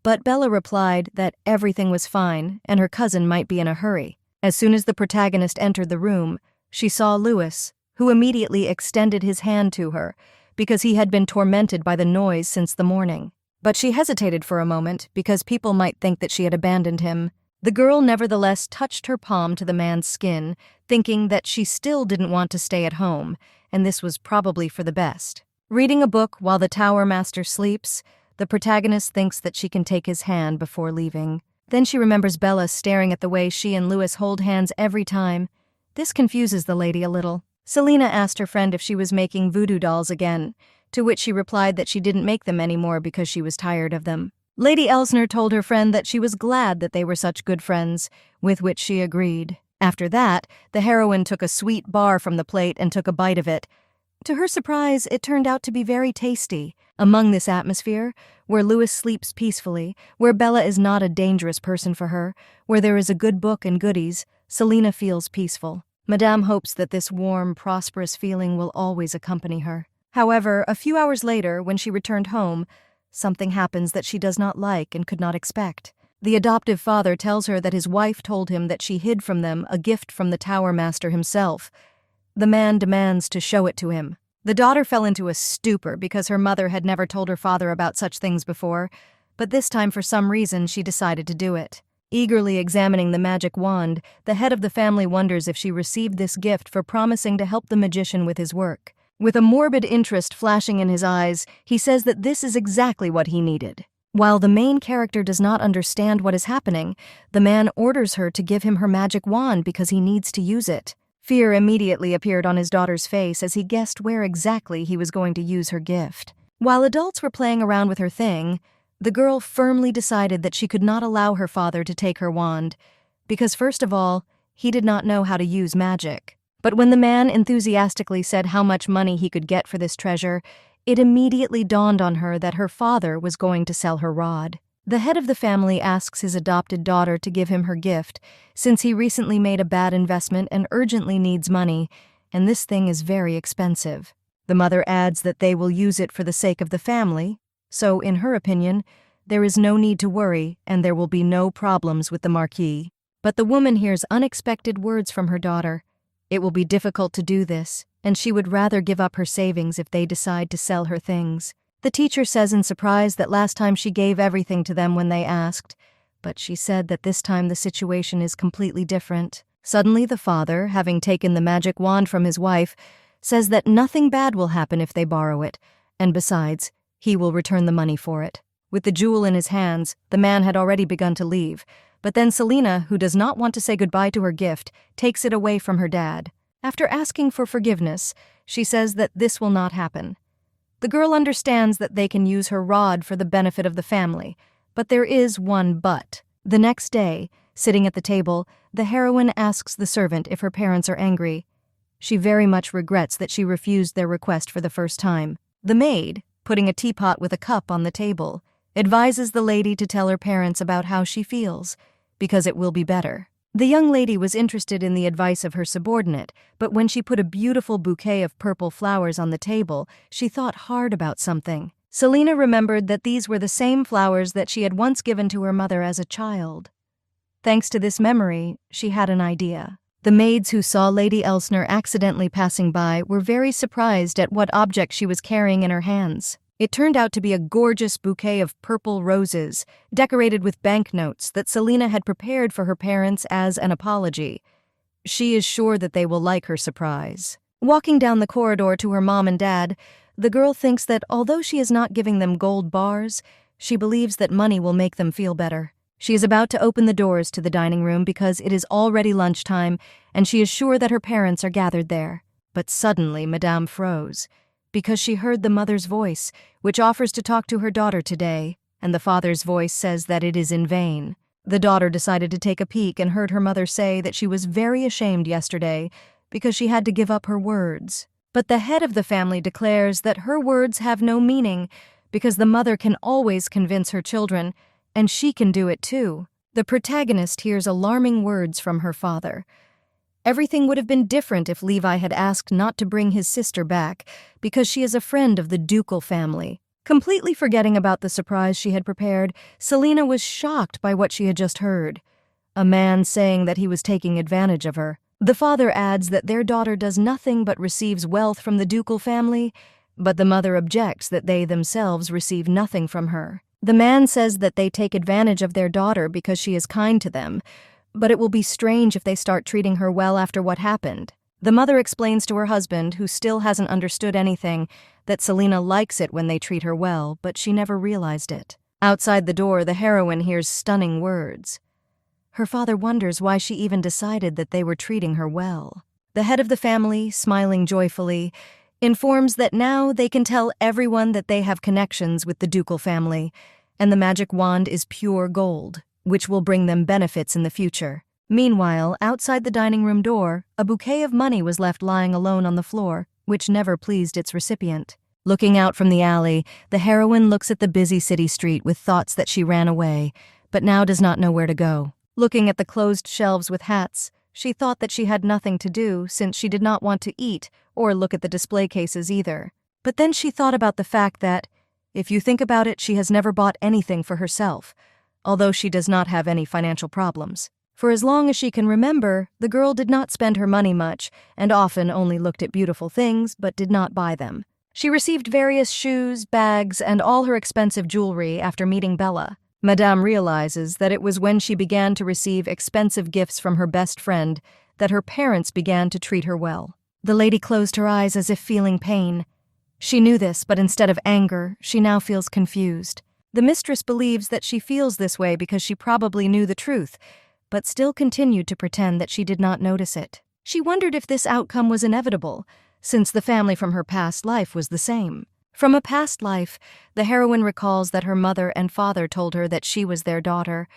But Bella replied that everything was fine and her cousin might be in a hurry. As soon as the protagonist entered the room, she saw Louis, who immediately extended his hand to her because he had been tormented by the noise since the morning. But she hesitated for a moment because people might think that she had abandoned him. The girl nevertheless touched her palm to the man's skin, thinking that she still didn't want to stay at home, and this was probably for the best. Reading a book while the Tower Master sleeps, the protagonist thinks that she can take his hand before leaving. Then she remembers Bella staring at the way she and Louis hold hands every time. This confuses the lady a little. Selena asked her friend if she was making voodoo dolls again, to which she replied that she didn't make them anymore because she was tired of them. Lady Elsner told her friend that she was glad that they were such good friends, with which she agreed. After that, the heroine took a sweet bar from the plate and took a bite of it. To her surprise, it turned out to be very tasty. Among this atmosphere, where Louis sleeps peacefully, where Bella is not a dangerous person for her, where there is a good book and goodies, Selena feels peaceful. Madame hopes that this warm, prosperous feeling will always accompany her. However, a few hours later, when she returned home, something happens that she does not like and could not expect. The adoptive father tells her that his wife told him that she hid from them a gift from the Tower Master himself. The man demands to show it to him. The daughter fell into a stupor because her mother had never told her father about such things before, but this time for some reason she decided to do it. Eagerly examining the magic wand, the head of the family wonders if she received this gift for promising to help the magician with his work. With a morbid interest flashing in his eyes, he says that this is exactly what he needed. While the main character does not understand what is happening, the man orders her to give him her magic wand because he needs to use it. Fear immediately appeared on his daughter's face as he guessed where exactly he was going to use her gift. While adults were playing around with her thing, the girl firmly decided that she could not allow her father to take her wand, because first of all, he did not know how to use magic. But when the man enthusiastically said how much money he could get for this treasure, it immediately dawned on her that her father was going to sell her rod. The head of the family asks his adopted daughter to give him her gift, since he recently made a bad investment and urgently needs money, and this thing is very expensive. The mother adds that they will use it for the sake of the family, so, in her opinion, there is no need to worry and there will be no problems with the Marquis. But the woman hears unexpected words from her daughter. It will be difficult to do this, and she would rather give up her savings if they decide to sell her things. The teacher says in surprise that last time she gave everything to them when they asked, but she said that this time the situation is completely different. Suddenly the father, having taken the magic wand from his wife, says that nothing bad will happen if they borrow it, and besides, he will return the money for it. With the jewel in his hands, the man had already begun to leave, but then Selena, who does not want to say goodbye to her gift, takes it away from her dad. After asking for forgiveness, she says that this will not happen. The girl understands that they can use her rod for the benefit of the family, but there is one but. The next day, sitting at the table, the heroine asks the servant if her parents are angry. She very much regrets that she refused their request for the first time. The maid, putting a teapot with a cup on the table, advises the lady to tell her parents about how she feels, because it will be better. The young lady was interested in the advice of her subordinate, but when she put a beautiful bouquet of purple flowers on the table, she thought hard about something. Selena remembered that these were the same flowers that she had once given to her mother as a child. Thanks to this memory, she had an idea. The maids who saw Lady Elsner accidentally passing by were very surprised at what object she was carrying in her hands. It turned out to be a gorgeous bouquet of purple roses, decorated with banknotes that Selena had prepared for her parents as an apology. She is sure that they will like her surprise. Walking down the corridor to her mom and dad, the girl thinks that although she is not giving them gold bars, she believes that money will make them feel better. She is about to open the doors to the dining room because it is already lunchtime, and she is sure that her parents are gathered there. But suddenly Madame froze, because she heard the mother's voice, which offers to talk to her daughter today, and the father's voice says that it is in vain. The daughter decided to take a peek and heard her mother say that she was very ashamed yesterday because she had to give up her words. But the head of the family declares that her words have no meaning because the mother can always convince her children, and she can do it too. The protagonist hears alarming words from her father. Everything would have been different if Levi had asked not to bring his sister back, because she is a friend of the ducal family. Completely forgetting about the surprise she had prepared, Selena was shocked by what she had just heard. A man saying that he was taking advantage of her. The father adds that their daughter does nothing but receives wealth from the ducal family, but the mother objects that they themselves receive nothing from her. The man says that they take advantage of their daughter because she is kind to them, but it will be strange if they start treating her well after what happened. The mother explains to her husband, who still hasn't understood anything, that Selena likes it when they treat her well, but she never realized it. Outside the door, the heroine hears stunning words. Her father wonders why she even decided that they were treating her well. The head of the family, smiling joyfully, informs that now they can tell everyone that they have connections with the ducal family, and the magic wand is pure gold, which will bring them benefits in the future. Meanwhile, outside the dining room door, a bouquet of money was left lying alone on the floor, which never pleased its recipient. Looking out from the alley, the heroine looks at the busy city street with thoughts that she ran away, but now does not know where to go. Looking at the closed shelves with hats, she thought that she had nothing to do since she did not want to eat or look at the display cases either. But then she thought about the fact that, if you think about it, she has never bought anything for herself, although she does not have any financial problems. For as long as she can remember, the girl did not spend her money much and often only looked at beautiful things but did not buy them. She received various shoes, bags, and all her expensive jewelry after meeting Bella. Madame realizes that it was when she began to receive expensive gifts from her best friend that her parents began to treat her well. The lady closed her eyes as if feeling pain. She knew this, but instead of anger, she now feels confused. The mistress believes that she feels this way because she probably knew the truth, but still continued to pretend that she did not notice it. She wondered if this outcome was inevitable, since the family from her past life was the same. From a past life, the heroine recalls that her mother and father told her that she was their daughter,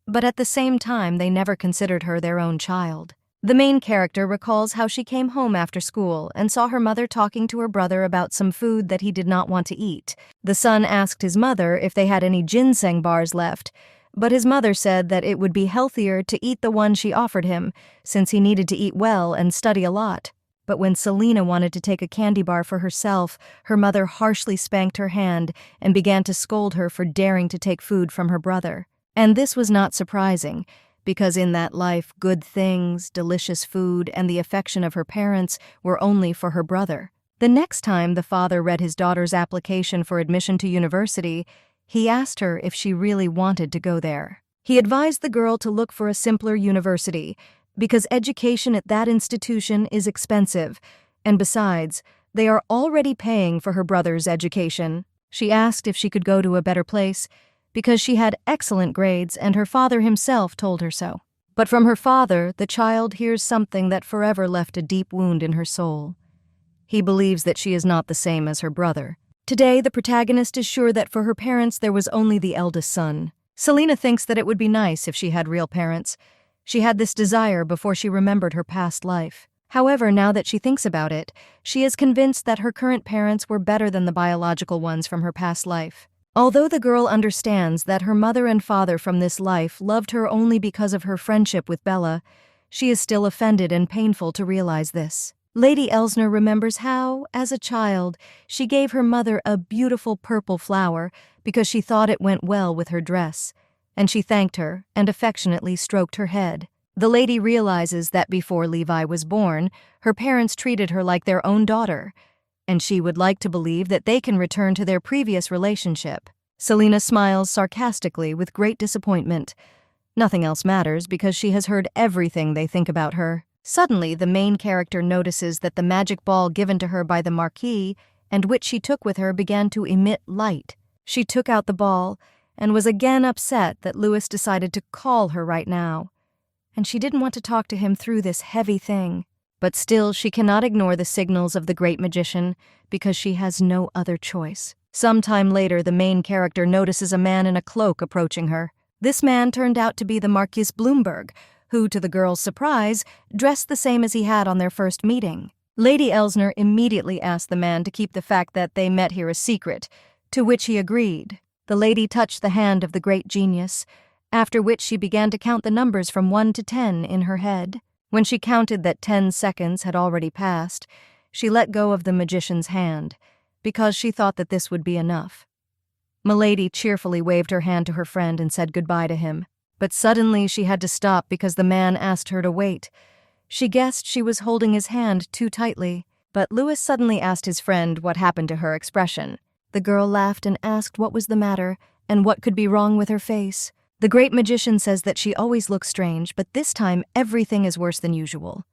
but at the same time they never considered her their own child. The main character recalls how she came home after school and saw her mother talking to her brother about some food that he did not want to eat. The son asked his mother if they had any ginseng bars left, but his mother said that it would be healthier to eat the one she offered him, since he needed to eat well and study a lot. But when Selena wanted to take a candy bar for herself, her mother harshly spanked her hand and began to scold her for daring to take food from her brother. And this was not surprising, because in that life, good things, delicious food, and the affection of her parents were only for her brother. The next time the father read his daughter's application for admission to university, he asked her if she really wanted to go there. He advised the girl to look for a simpler university, because education at that institution is expensive, and besides, they are already paying for her brother's education. She asked if she could go to a better place, because she had excellent grades and her father himself told her so. But from her father, the child hears something that forever left a deep wound in her soul. He believes that she is not the same as her brother. Today, the protagonist is sure that for her parents there was only the eldest son. Selena thinks that it would be nice if she had real parents. She had this desire before she remembered her past life. However, now that she thinks about it, she is convinced that her current parents were better than the biological ones from her past life. Although the girl understands that her mother and father from this life loved her only because of her friendship with Bella, she is still offended and painful to realize this. Lady Elsner remembers how, as a child, she gave her mother a beautiful purple flower because she thought it went well with her dress, and she thanked her and affectionately stroked her head. The lady realizes that before Levi was born, her parents treated her like their own daughter, and she would like to believe that they can return to their previous relationship. Selena smiles sarcastically with great disappointment. Nothing else matters because she has heard everything they think about her. Suddenly, the main character notices that the magic ball given to her by the Marquis and which she took with her began to emit light. She took out the ball and was again upset that Louis decided to call her right now. And she didn't want to talk to him through this heavy thing. But still, she cannot ignore the signals of the great magician because she has no other choice. Sometime later, the main character notices a man in a cloak approaching her. This man turned out to be the Marquis Bloomberg, who, to the girl's surprise, dressed the same as he had on their first meeting. Lady Elsner immediately asked the man to keep the fact that they met here a secret, to which he agreed. The lady touched the hand of the great genius, after which she began to count the numbers from 1 to 10 in her head. When she counted that 10 seconds had already passed, she let go of the magician's hand, because she thought that this would be enough. Milady cheerfully waved her hand to her friend and said goodbye to him. But suddenly she had to stop because the man asked her to wait. She guessed she was holding his hand too tightly, but Louis suddenly asked his friend what happened to her expression. The girl laughed and asked what was the matter and what could be wrong with her face. The great magician says that she always looks strange, but this time everything is worse than usual.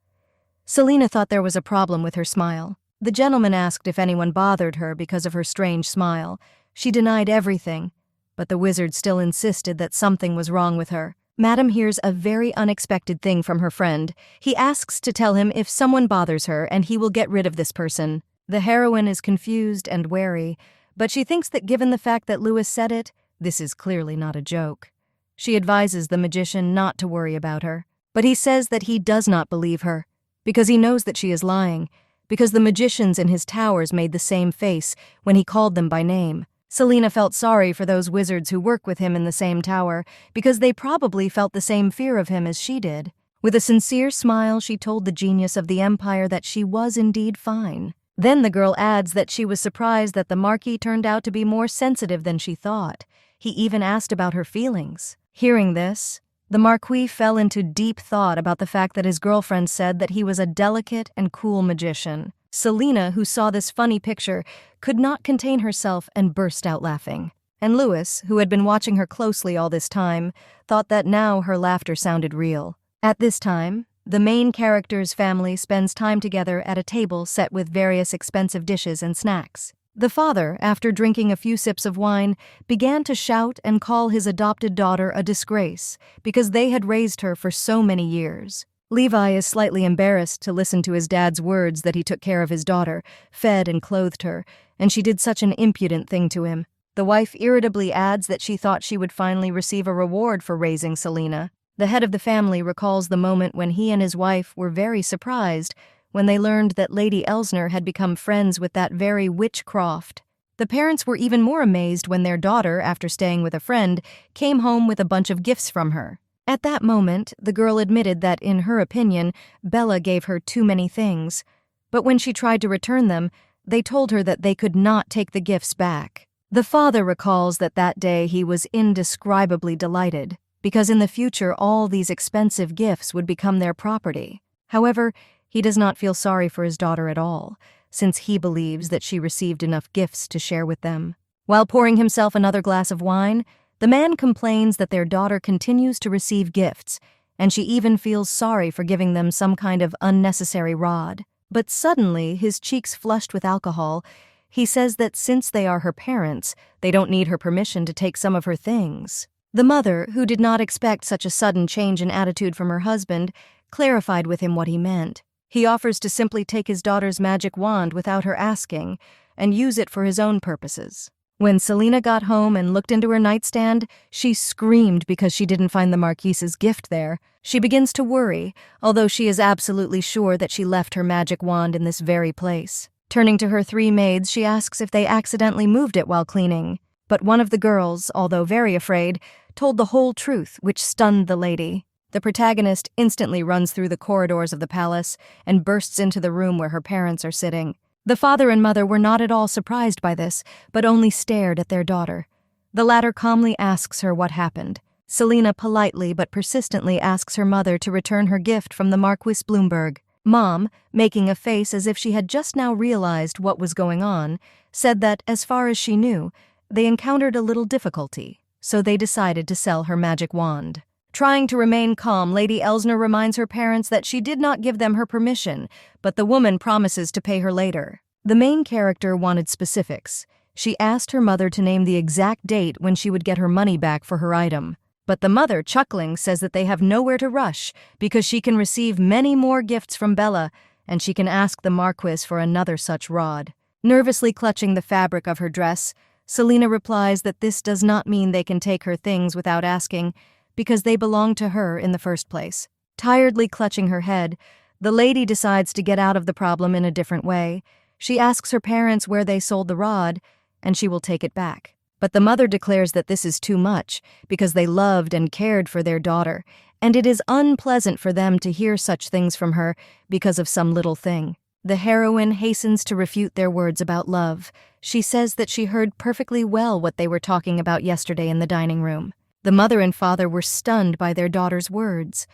Selena thought there was a problem with her smile. The gentleman asked if anyone bothered her because of her strange smile. She denied everything, but the wizard still insisted that something was wrong with her. Madame hears a very unexpected thing from her friend. He asks to tell him if someone bothers her and he will get rid of this person. The heroine is confused and wary, but she thinks that given the fact that Louis said it, this is clearly not a joke. She advises the magician not to worry about her, but he says that he does not believe her, because he knows that she is lying, because the magicians in his towers made the same face when he called them by name. Selena felt sorry for those wizards who work with him in the same tower, because they probably felt the same fear of him as she did. With a sincere smile, she told the genius of the empire that she was indeed fine. Then the girl adds that she was surprised that the Marquis turned out to be more sensitive than she thought. He even asked about her feelings. Hearing this, the Marquis fell into deep thought about the fact that his girlfriend said that he was a delicate and cool magician. Selena, who saw this funny picture, could not contain herself and burst out laughing. And Louis, who had been watching her closely all this time, thought that now her laughter sounded real. At this time, The main character's family spends time together at a table set with various expensive dishes and snacks. The father, after drinking a few sips of wine, began to shout and call his adopted daughter a disgrace because they had raised her for so many years. Levi is slightly embarrassed to listen to his dad's words that he took care of his daughter, fed and clothed her, and she did such an impudent thing to him. The wife irritably adds that she thought she would finally receive a reward for raising Selena. The head of the family recalls the moment when he and his wife were very surprised when they learned that Lady Elsner had become friends with that very witch Croft. The parents were even more amazed when their daughter, after staying with a friend, came home with a bunch of gifts from her. At that moment, the girl admitted that, in her opinion, Bella gave her too many things. But when she tried to return them, they told her that they could not take the gifts back. The father recalls that that day he was indescribably delighted, because in the future all these expensive gifts would become their property. However, he does not feel sorry for his daughter at all, since he believes that she received enough gifts to share with them. While pouring himself another glass of wine, the man complains that their daughter continues to receive gifts, and she even feels sorry for giving them some kind of unnecessary rod. But suddenly, his cheeks flushed with alcohol, he says that since they are her parents, they don't need her permission to take some of her things. The mother, who did not expect such a sudden change in attitude from her husband, clarified with him what he meant. He offers to simply take his daughter's magic wand without her asking, and use it for his own purposes. When Selena got home and looked into her nightstand, she screamed because she didn't find the Marquis's gift there. She begins to worry, although she is absolutely sure that she left her magic wand in this very place. Turning to her 3 maids, she asks if they accidentally moved it while cleaning. But one of the girls, although very afraid, told the whole truth, which stunned the lady. The protagonist instantly runs through the corridors of the palace and bursts into the room where her parents are sitting. The father and mother were not at all surprised by this, but only stared at their daughter. The latter calmly asks her what happened. Selena politely but persistently asks her mother to return her gift from the Marquis Bloomberg. Mom, making a face as if she had just now realized what was going on, said that, as far as she knew, they encountered a little difficulty, so they decided to sell her magic wand. Trying to remain calm, Lady Elsner reminds her parents that she did not give them her permission, but the woman promises to pay her later. The main character wanted specifics. She asked her mother to name the exact date when she would get her money back for her item. But the mother, chuckling, says that they have nowhere to rush because she can receive many more gifts from Bella, and she can ask the Marquis for another such rod. Nervously clutching the fabric of her dress, Selena replies that this does not mean they can take her things without asking, because they belong to her in the first place. Tiredly clutching her head, the lady decides to get out of the problem in a different way. She asks her parents where they sold the rod, and she will take it back. But the mother declares that this is too much, because they loved and cared for their daughter, and it is unpleasant for them to hear such things from her because of some little thing. The heroine hastens to refute their words about love. She says that she heard perfectly well what they were talking about yesterday in the dining room. The mother and father were stunned by their daughter's words.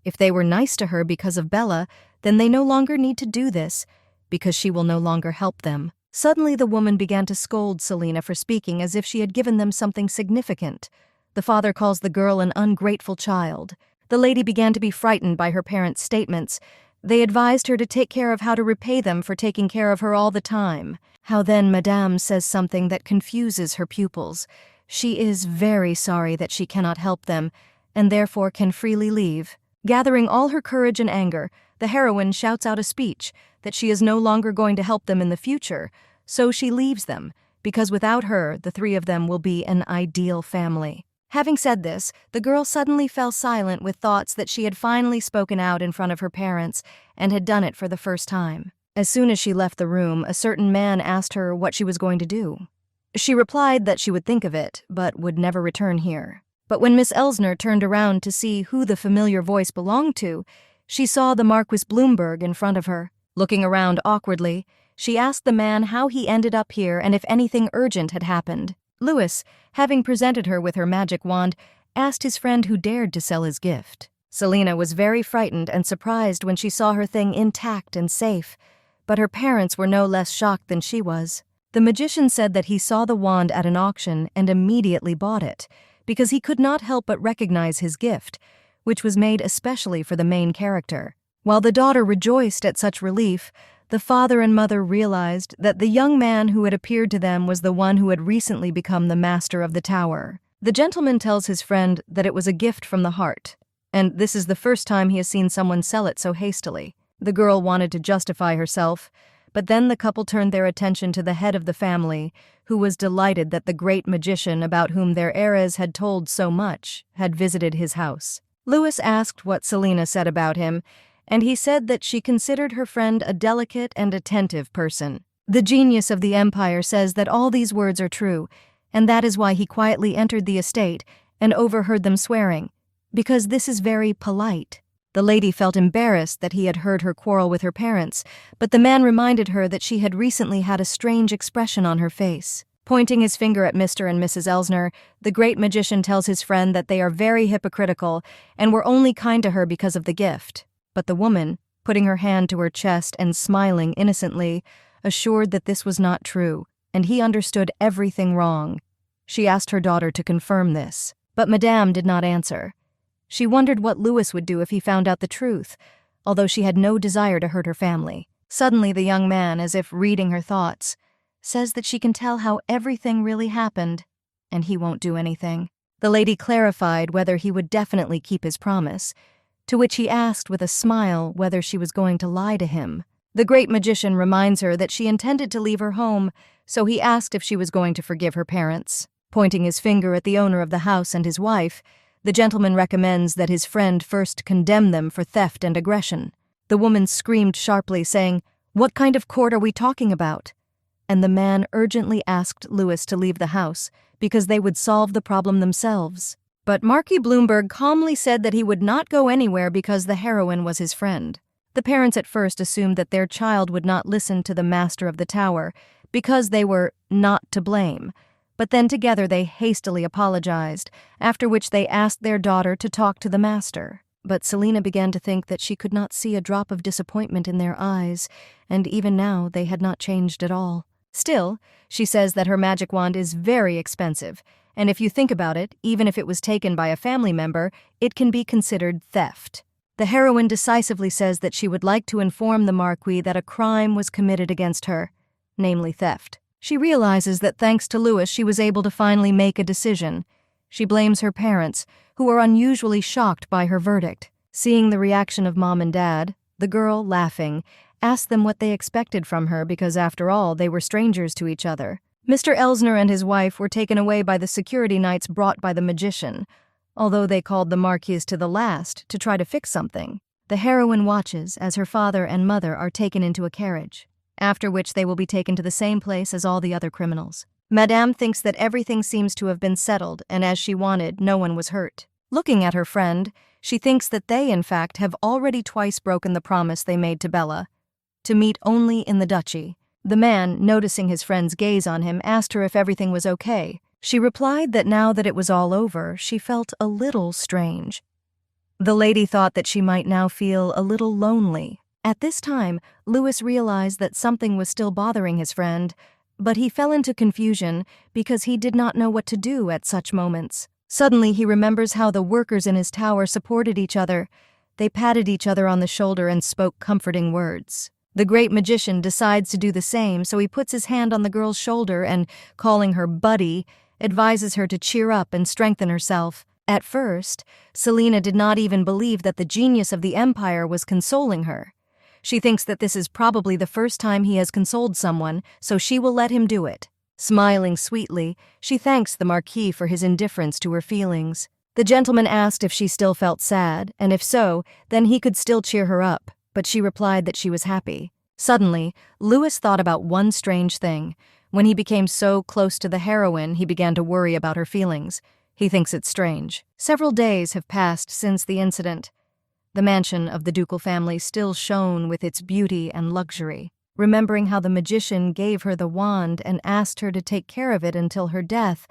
If they were nice to her because of Bella, then they no longer need to do this, because she will no longer help them. Suddenly the woman began to scold Selena for speaking as if she had given them something significant. The father calls the girl an ungrateful child. The lady began to be frightened by her parents' statements. They advised her to take care of how to repay them for taking care of her all the time. How then Madame says something that confuses her pupils. She is very sorry that she cannot help them, and therefore can freely leave. Gathering all her courage and anger, the heroine shouts out a speech that she is no longer going to help them in the future, so she leaves them, because without her, the 3 of them will be an ideal family. Having said this, the girl suddenly fell silent with thoughts that she had finally spoken out in front of her parents and had done it for the first time. As soon as she left the room, a certain man asked her what she was going to do. She replied that she would think of it, but would never return here. But when Miss Elsner turned around to see who the familiar voice belonged to, she saw the Marquis Bloomberg in front of her. Looking around awkwardly, she asked the man how he ended up here and if anything urgent had happened. Louis, having presented her with her magic wand, asked his friend who dared to sell his gift. Selena was very frightened and surprised when she saw her thing intact and safe, but her parents were no less shocked than she was. The magician said that he saw the wand at an auction and immediately bought it, because he could not help but recognize his gift, which was made especially for the main character. While the daughter rejoiced at such relief, the father and mother realized that the young man who had appeared to them was the one who had recently become the master of the tower. The gentleman tells his friend that it was a gift from the heart, and this is the first time he has seen someone sell it so hastily. The girl wanted to justify herself, but then the couple turned their attention to the head of the family, who was delighted that the great magician about whom their heiress had told so much had visited his house. Louis asked what Selina said about him, and he said that she considered her friend a delicate and attentive person. The genius of the Empire says that all these words are true, and that is why he quietly entered the estate and overheard them swearing, because this is very polite. The lady felt embarrassed that he had heard her quarrel with her parents, but the man reminded her that she had recently had a strange expression on her face. Pointing his finger at Mr. and Mrs. Elsner, the great magician tells his friend that they are very hypocritical and were only kind to her because of the gift. But the woman, putting her hand to her chest and smiling innocently, assured that this was not true, and he understood everything wrong. She asked her daughter to confirm this, but Madame did not answer. She wondered what Louis would do if he found out the truth, although she had no desire to hurt her family. Suddenly the young man, as if reading her thoughts, says that she can tell how everything really happened, and he won't do anything. The lady clarified whether he would definitely keep his promise, to which he asked with a smile whether she was going to lie to him. The great magician reminds her that she intended to leave her home, so he asked if she was going to forgive her parents. Pointing his finger at the owner of the house and his wife, the gentleman recommends that his friend first condemn them for theft and aggression. The woman screamed sharply, saying, "What kind of court are we talking about?" And the man urgently asked Louis to leave the house because they would solve the problem themselves. But Marquis Bloomberg calmly said that he would not go anywhere because the heroine was his friend. The parents at first assumed that their child would not listen to the master of the tower because they were not to blame, but then together they hastily apologized, after which they asked their daughter to talk to the master. But Selina began to think that she could not see a drop of disappointment in their eyes, and even now they had not changed at all. Still, she says that her magic wand is very expensive, and if you think about it, even if it was taken by a family member, it can be considered theft. The heroine decisively says that she would like to inform the Marquis that a crime was committed against her, namely theft. She realizes that thanks to Louis she was able to finally make a decision. She blames her parents, who are unusually shocked by her verdict. Seeing the reaction of Mom and Dad, the girl, laughing, asked them what they expected from her because, after all, they were strangers to each other. Mr. Elsner and his wife were taken away by the security knights brought by the magician, although they called the Marquis to the last to try to fix something. The heroine watches as her father and mother are taken into a carriage, after which they will be taken to the same place as all the other criminals. Madame thinks that everything seems to have been settled, and as she wanted, no one was hurt. Looking at her friend, she thinks that they, in fact, have already twice broken the promise they made to Bella, to meet only in the duchy. The man, noticing his friend's gaze on him, asked her if everything was okay. She replied that now that it was all over, she felt a little strange. The lady thought that she might now feel a little lonely. At this time, Louis realized that something was still bothering his friend, but he fell into confusion because he did not know what to do at such moments. Suddenly, he remembers how the workers in his tower supported each other. They patted each other on the shoulder and spoke comforting words. The great magician decides to do the same, so he puts his hand on the girl's shoulder and, calling her Buddy, advises her to cheer up and strengthen herself. At first, Selina did not even believe that the genius of the Empire was consoling her. She thinks that this is probably the first time he has consoled someone, so she will let him do it. Smiling sweetly, she thanks the Marquis for his indifference to her feelings. The gentleman asked if she still felt sad, and if so, then he could still cheer her up, but she replied that she was happy. Suddenly, Louis thought about one strange thing. When he became so close to the heroine, he began to worry about her feelings. He thinks it's strange. Several days have passed since the incident. The mansion of the ducal family still shone with its beauty and luxury. Remembering how the magician gave her the wand and asked her to take care of it until her death,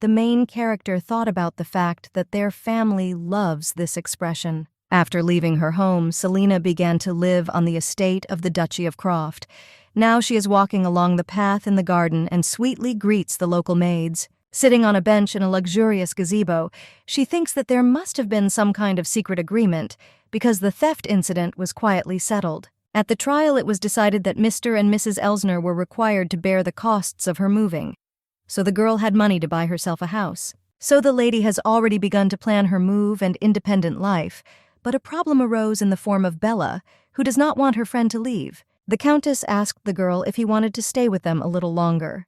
the main character thought about the fact that their family loves this expression. After leaving her home, Selina began to live on the estate of the Duchy of Croft. Now she is walking along the path in the garden and sweetly greets the local maids. Sitting on a bench in a luxurious gazebo, she thinks that there must have been some kind of secret agreement, because the theft incident was quietly settled. At the trial, it was decided that Mr. and Mrs. Elsner were required to bear the costs of her moving, so the girl had money to buy herself a house. So the lady has already begun to plan her move and independent life, but a problem arose in the form of Bella, who does not want her friend to leave. The Countess asked the girl if he wanted to stay with them a little longer,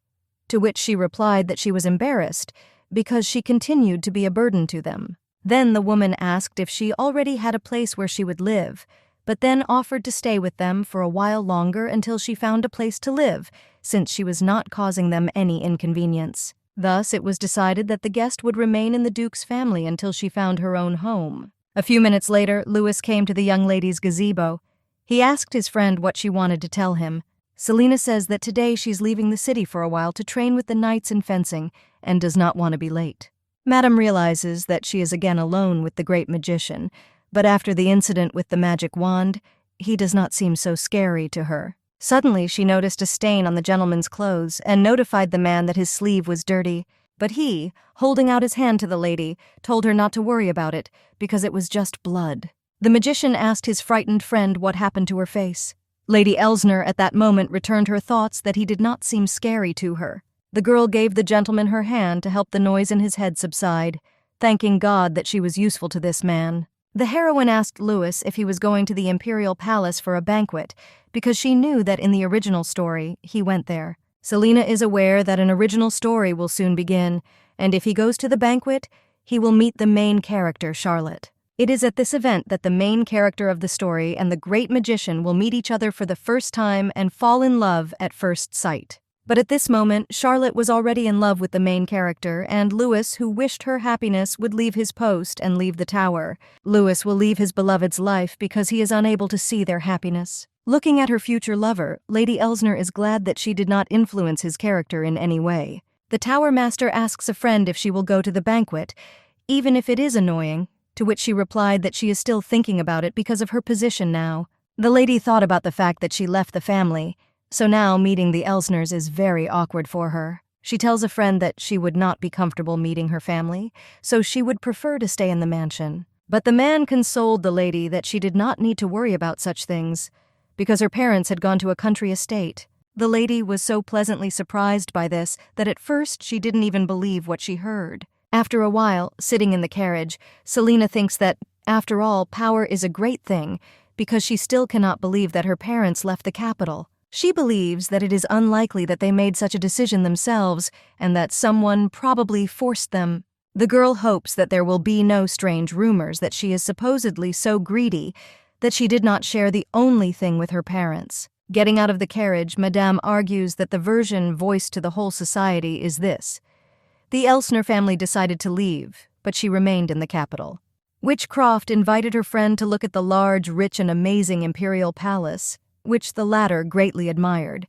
to which she replied that she was embarrassed because she continued to be a burden to them. Then the woman asked if she already had a place where she would live, but then offered to stay with them for a while longer until she found a place to live, since she was not causing them any inconvenience. Thus, it was decided that the guest would remain in the Duke's family until she found her own home. A few minutes later, Louis came to the young lady's gazebo. He asked his friend what she wanted to tell him. Selina says that today she's leaving the city for a while to train with the knights in fencing and does not want to be late. Madame realizes that she is again alone with the great magician, but after the incident with the magic wand, he does not seem so scary to her. Suddenly, she noticed a stain on the gentleman's clothes and notified the man that his sleeve was dirty, but he, holding out his hand to the lady, told her not to worry about it because it was just blood. The magician asked his frightened friend what happened to her face. Lady Elsner at that moment returned her thoughts that he did not seem scary to her. The girl gave the gentleman her hand to help the noise in his head subside, thanking God that she was useful to this man. The heroine asked Louis if he was going to the Imperial Palace for a banquet, because she knew that in the original story, he went there. Selina is aware that an original story will soon begin, and if he goes to the banquet, he will meet the main character, Charlotte. It is at this event that the main character of the story and the great magician will meet each other for the first time and fall in love at first sight. But at this moment, Charlotte was already in love with the main character, and Louis, who wished her happiness, would leave his post and leave the tower. Louis will leave his beloved's life because he is unable to see their happiness. Looking at her future lover, Lady Elsner is glad that she did not influence his character in any way. The tower master asks a friend if she will go to the banquet, even if it is annoying, to which she replied that she is still thinking about it because of her position now. The lady thought about the fact that she left the family, so now meeting the Elsners is very awkward for her. She tells a friend that she would not be comfortable meeting her family, so she would prefer to stay in the mansion. But the man consoled the lady that she did not need to worry about such things, because her parents had gone to a country estate. The lady was so pleasantly surprised by this that at first she didn't even believe what she heard. After a while, sitting in the carriage, Selina thinks that, after all, power is a great thing, because she still cannot believe that her parents left the capital. She believes that it is unlikely that they made such a decision themselves and that someone probably forced them. The girl hopes that there will be no strange rumors that she is supposedly so greedy that she did not share the only thing with her parents. Getting out of the carriage, Madame argues that the version voiced to the whole society is this. The Elsner family decided to leave, but she remained in the capital. Witch Croft invited her friend to look at the large, rich, and amazing Imperial palace, which the latter greatly admired.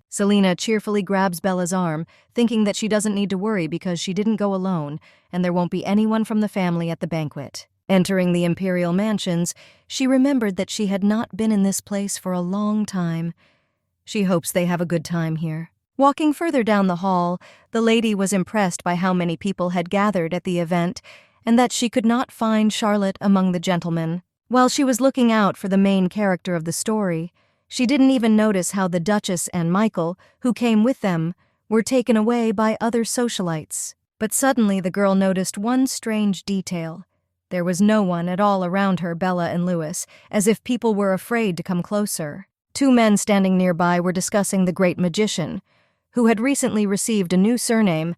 Selina cheerfully grabs Bella's arm, thinking that she doesn't need to worry because she didn't go alone, and there won't be anyone from the family at the banquet. Entering the Imperial mansions, she remembered that she had not been in this place for a long time. She hopes they have a good time here. Walking further down the hall, the lady was impressed by how many people had gathered at the event, and that she could not find Charlotte among the gentlemen. While she was looking out for the main character of the story, she didn't even notice how the Duchess and Michael, who came with them, were taken away by other socialites. But suddenly the girl noticed one strange detail. There was no one at all around her, Bella and Louis, as if people were afraid to come closer. Two men standing nearby were discussing the great magician, who had recently received a new surname,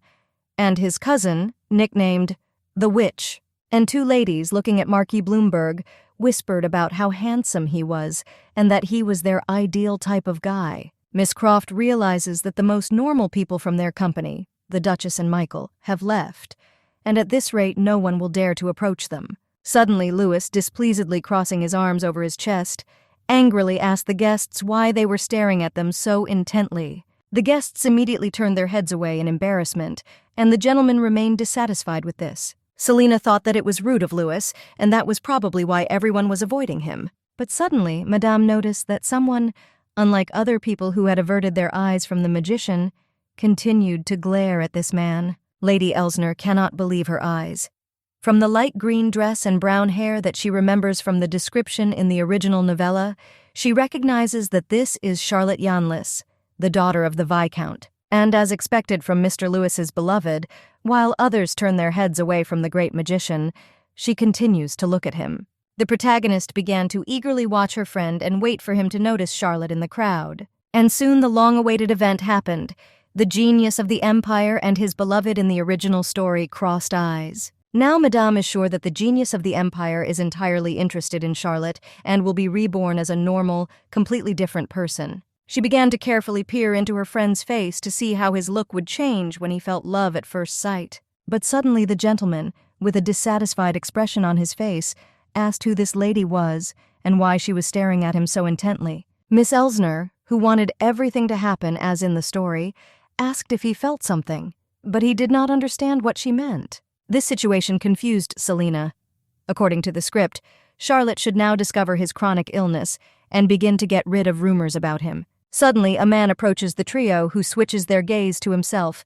and his cousin, nicknamed the Witch. And two ladies, looking at Marquis Bloomberg, whispered about how handsome he was and that he was their ideal type of guy. Miss Croft realizes that the most normal people from their company, the Duchess and Michael, have left, and at this rate no one will dare to approach them. Suddenly Louis, displeasedly crossing his arms over his chest, angrily asked the guests why they were staring at them so intently. The guests immediately turned their heads away in embarrassment, and the gentleman remained dissatisfied with this. Selina thought that it was rude of Louis, and that was probably why everyone was avoiding him. But suddenly, Madame noticed that someone, unlike other people who had averted their eyes from the magician, continued to glare at this man. Lady Elsner cannot believe her eyes. From the light green dress and brown hair that she remembers from the description in the original novella, she recognizes that this is Charlotte Yanlis, the daughter of the Viscount. And as expected from Mr. Lewis's beloved, while others turn their heads away from the great magician, she continues to look at him. The protagonist began to eagerly watch her friend and wait for him to notice Charlotte in the crowd. And soon the long-awaited event happened. The genius of the Empire and his beloved in the original story crossed eyes. Now Madame is sure that the genius of the Empire is entirely interested in Charlotte and will be reborn as a normal, completely different person. She began to carefully peer into her friend's face to see how his look would change when he felt love at first sight. But suddenly the gentleman, with a dissatisfied expression on his face, asked who this lady was and why she was staring at him so intently. Miss Elsner, who wanted everything to happen as in the story, asked if he felt something, but he did not understand what she meant. This situation confused Selina. According to the script, Charlotte should now discover his chronic illness and begin to get rid of rumors about him. Suddenly, a man approaches the trio who switches their gaze to himself.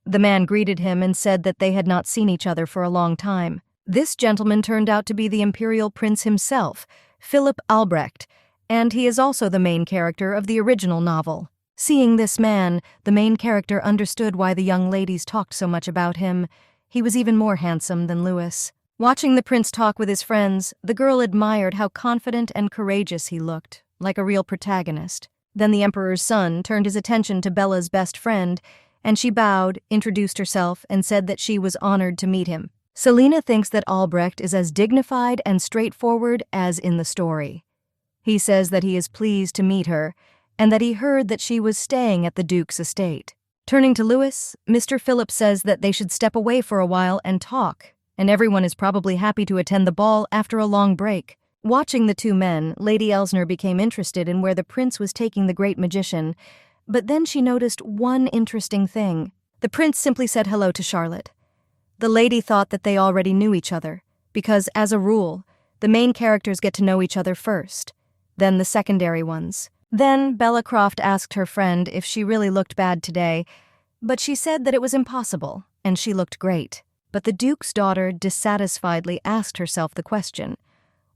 The man greeted him and said that they had not seen each other for a long time. This gentleman turned out to be the Imperial Prince himself, Philip Albrecht, and he is also the main character of the original novel. Seeing this man, the main character understood why the young ladies talked so much about him. He was even more handsome than Lewis. Watching the prince talk with his friends, the girl admired how confident and courageous he looked, like a real protagonist. Then the emperor's son turned his attention to Bella's best friend, and she bowed, introduced herself, and said that she was honored to meet him. Selina thinks that Albrecht is as dignified and straightforward as in the story. He says that he is pleased to meet her, and that he heard that she was staying at the Duke's estate. Turning to Lewis, Mr. Philip says that they should step away for a while and talk, and everyone is probably happy to attend the ball after a long break. Watching the two men, Lady Elsner became interested in where the prince was taking the great magician, but then she noticed one interesting thing. The prince simply said hello to Charlotte. The lady thought that they already knew each other, because, as a rule, the main characters get to know each other first, then the secondary ones. Then Bella Croft asked her friend if she really looked bad today, but she said that it was impossible, and she looked great. But the Duke's daughter dissatisfiedly asked herself the question,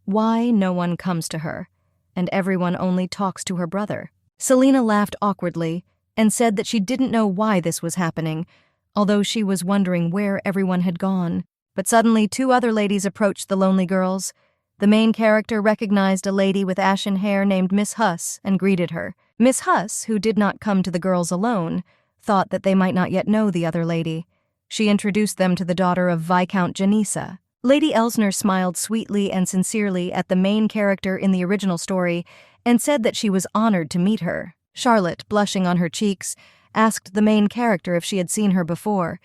why no one comes to her, and everyone only talks to her brother? Selina laughed awkwardly and said that she didn't know why this was happening, although she was wondering where everyone had gone. But suddenly 2 other ladies approached the lonely girls. The main character recognized a lady with ashen hair named Miss Huss and greeted her. Miss Huss, who did not come to the girls alone, thought that they might not yet know the other lady. She introduced them to the daughter of Viscount Janissa. Lady Elsner smiled sweetly and sincerely at the main character in the original story and said that she was honored to meet her. Charlotte, blushing on her cheeks, asked the main character if she had seen her before.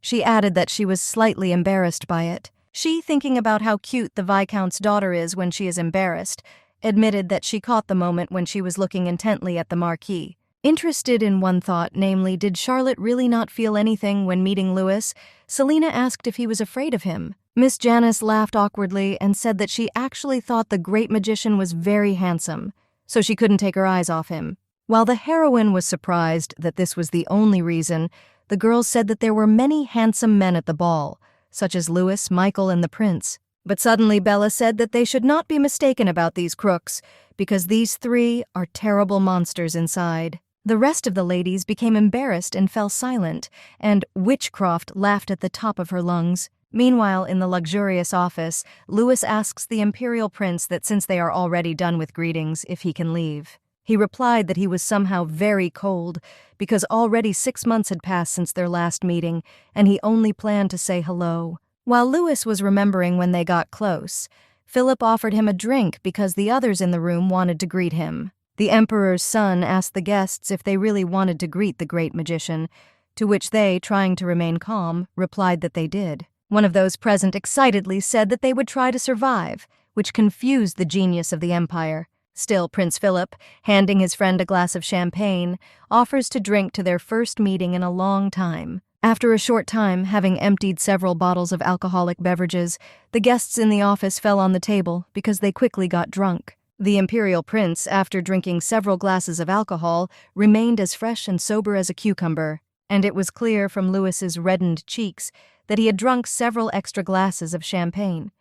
She added that she was slightly embarrassed by it. She, thinking about how cute the Viscount's daughter is when she is embarrassed, admitted that she caught the moment when she was looking intently at the Marquis. Interested in one thought, namely, did Charlotte really not feel anything when meeting Lewis, Selina asked if he was afraid of him. Miss Janice laughed awkwardly and said that she actually thought the great magician was very handsome, so she couldn't take her eyes off him. While the heroine was surprised that this was the only reason, the girls said that there were many handsome men at the ball, such as Lewis, Michael, and the prince. But suddenly Bella said that they should not be mistaken about these crooks, because these 3 are terrible monsters inside. The rest of the ladies became embarrassed and fell silent, and Witchcroft laughed at the top of her lungs. Meanwhile, in the luxurious office, Lewis asks the Imperial Prince that since they are already done with greetings, if he can leave. He replied that he was somehow very cold, because already 6 months had passed since their last meeting, and he only planned to say hello. While Lewis was remembering when they got close, Philip offered him a drink because the others in the room wanted to greet him. The Emperor's son asked the guests if they really wanted to greet the great magician, to which they, trying to remain calm, replied that they did. One of those present excitedly said that they would try to survive, which confused the genius of the Empire. Still, Prince Philip, handing his friend a glass of champagne, offers to drink to their first meeting in a long time. After a short time, having emptied several bottles of alcoholic beverages, the guests in the office fell on the table because they quickly got drunk. The Imperial Prince, after drinking several glasses of alcohol, remained as fresh and sober as a cucumber. and it was clear from Louis's reddened cheeks that he had drunk several extra glasses of champagne.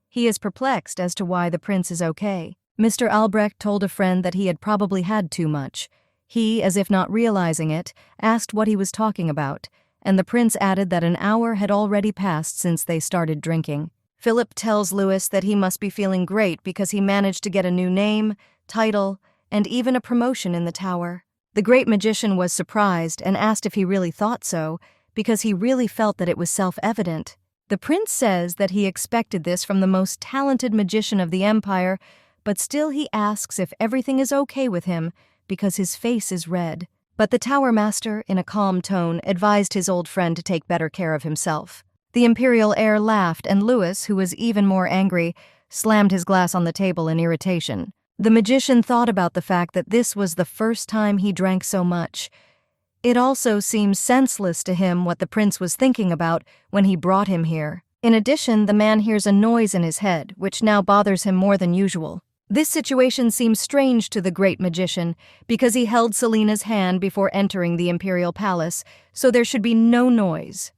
He is perplexed as to why the prince is okay. Mr. Albrecht told a friend that he had probably had too much. He, as if not realizing it, asked what he was talking about, and the prince added that an hour had already passed since they started drinking. Philip tells Louis that he must be feeling great because he managed to get a new name, title, and even a promotion in the tower. The great magician was surprised and asked if he really thought so, because he really felt that it was self-evident. The prince says that he expected this from the most talented magician of the empire, but still he asks if everything is okay with him because his face is red. But the tower master, in a calm tone, advised his old friend to take better care of himself. The Imperial heir laughed, and Louis, who was even more angry, slammed his glass on the table in irritation. The magician thought about the fact that this was the first time he drank so much. It also seemed senseless to him what the prince was thinking about when he brought him here. In addition, the man hears a noise in his head, which now bothers him more than usual. This situation seems strange to the great magician because he held Selena's hand before entering the Imperial palace, so there should be no noise.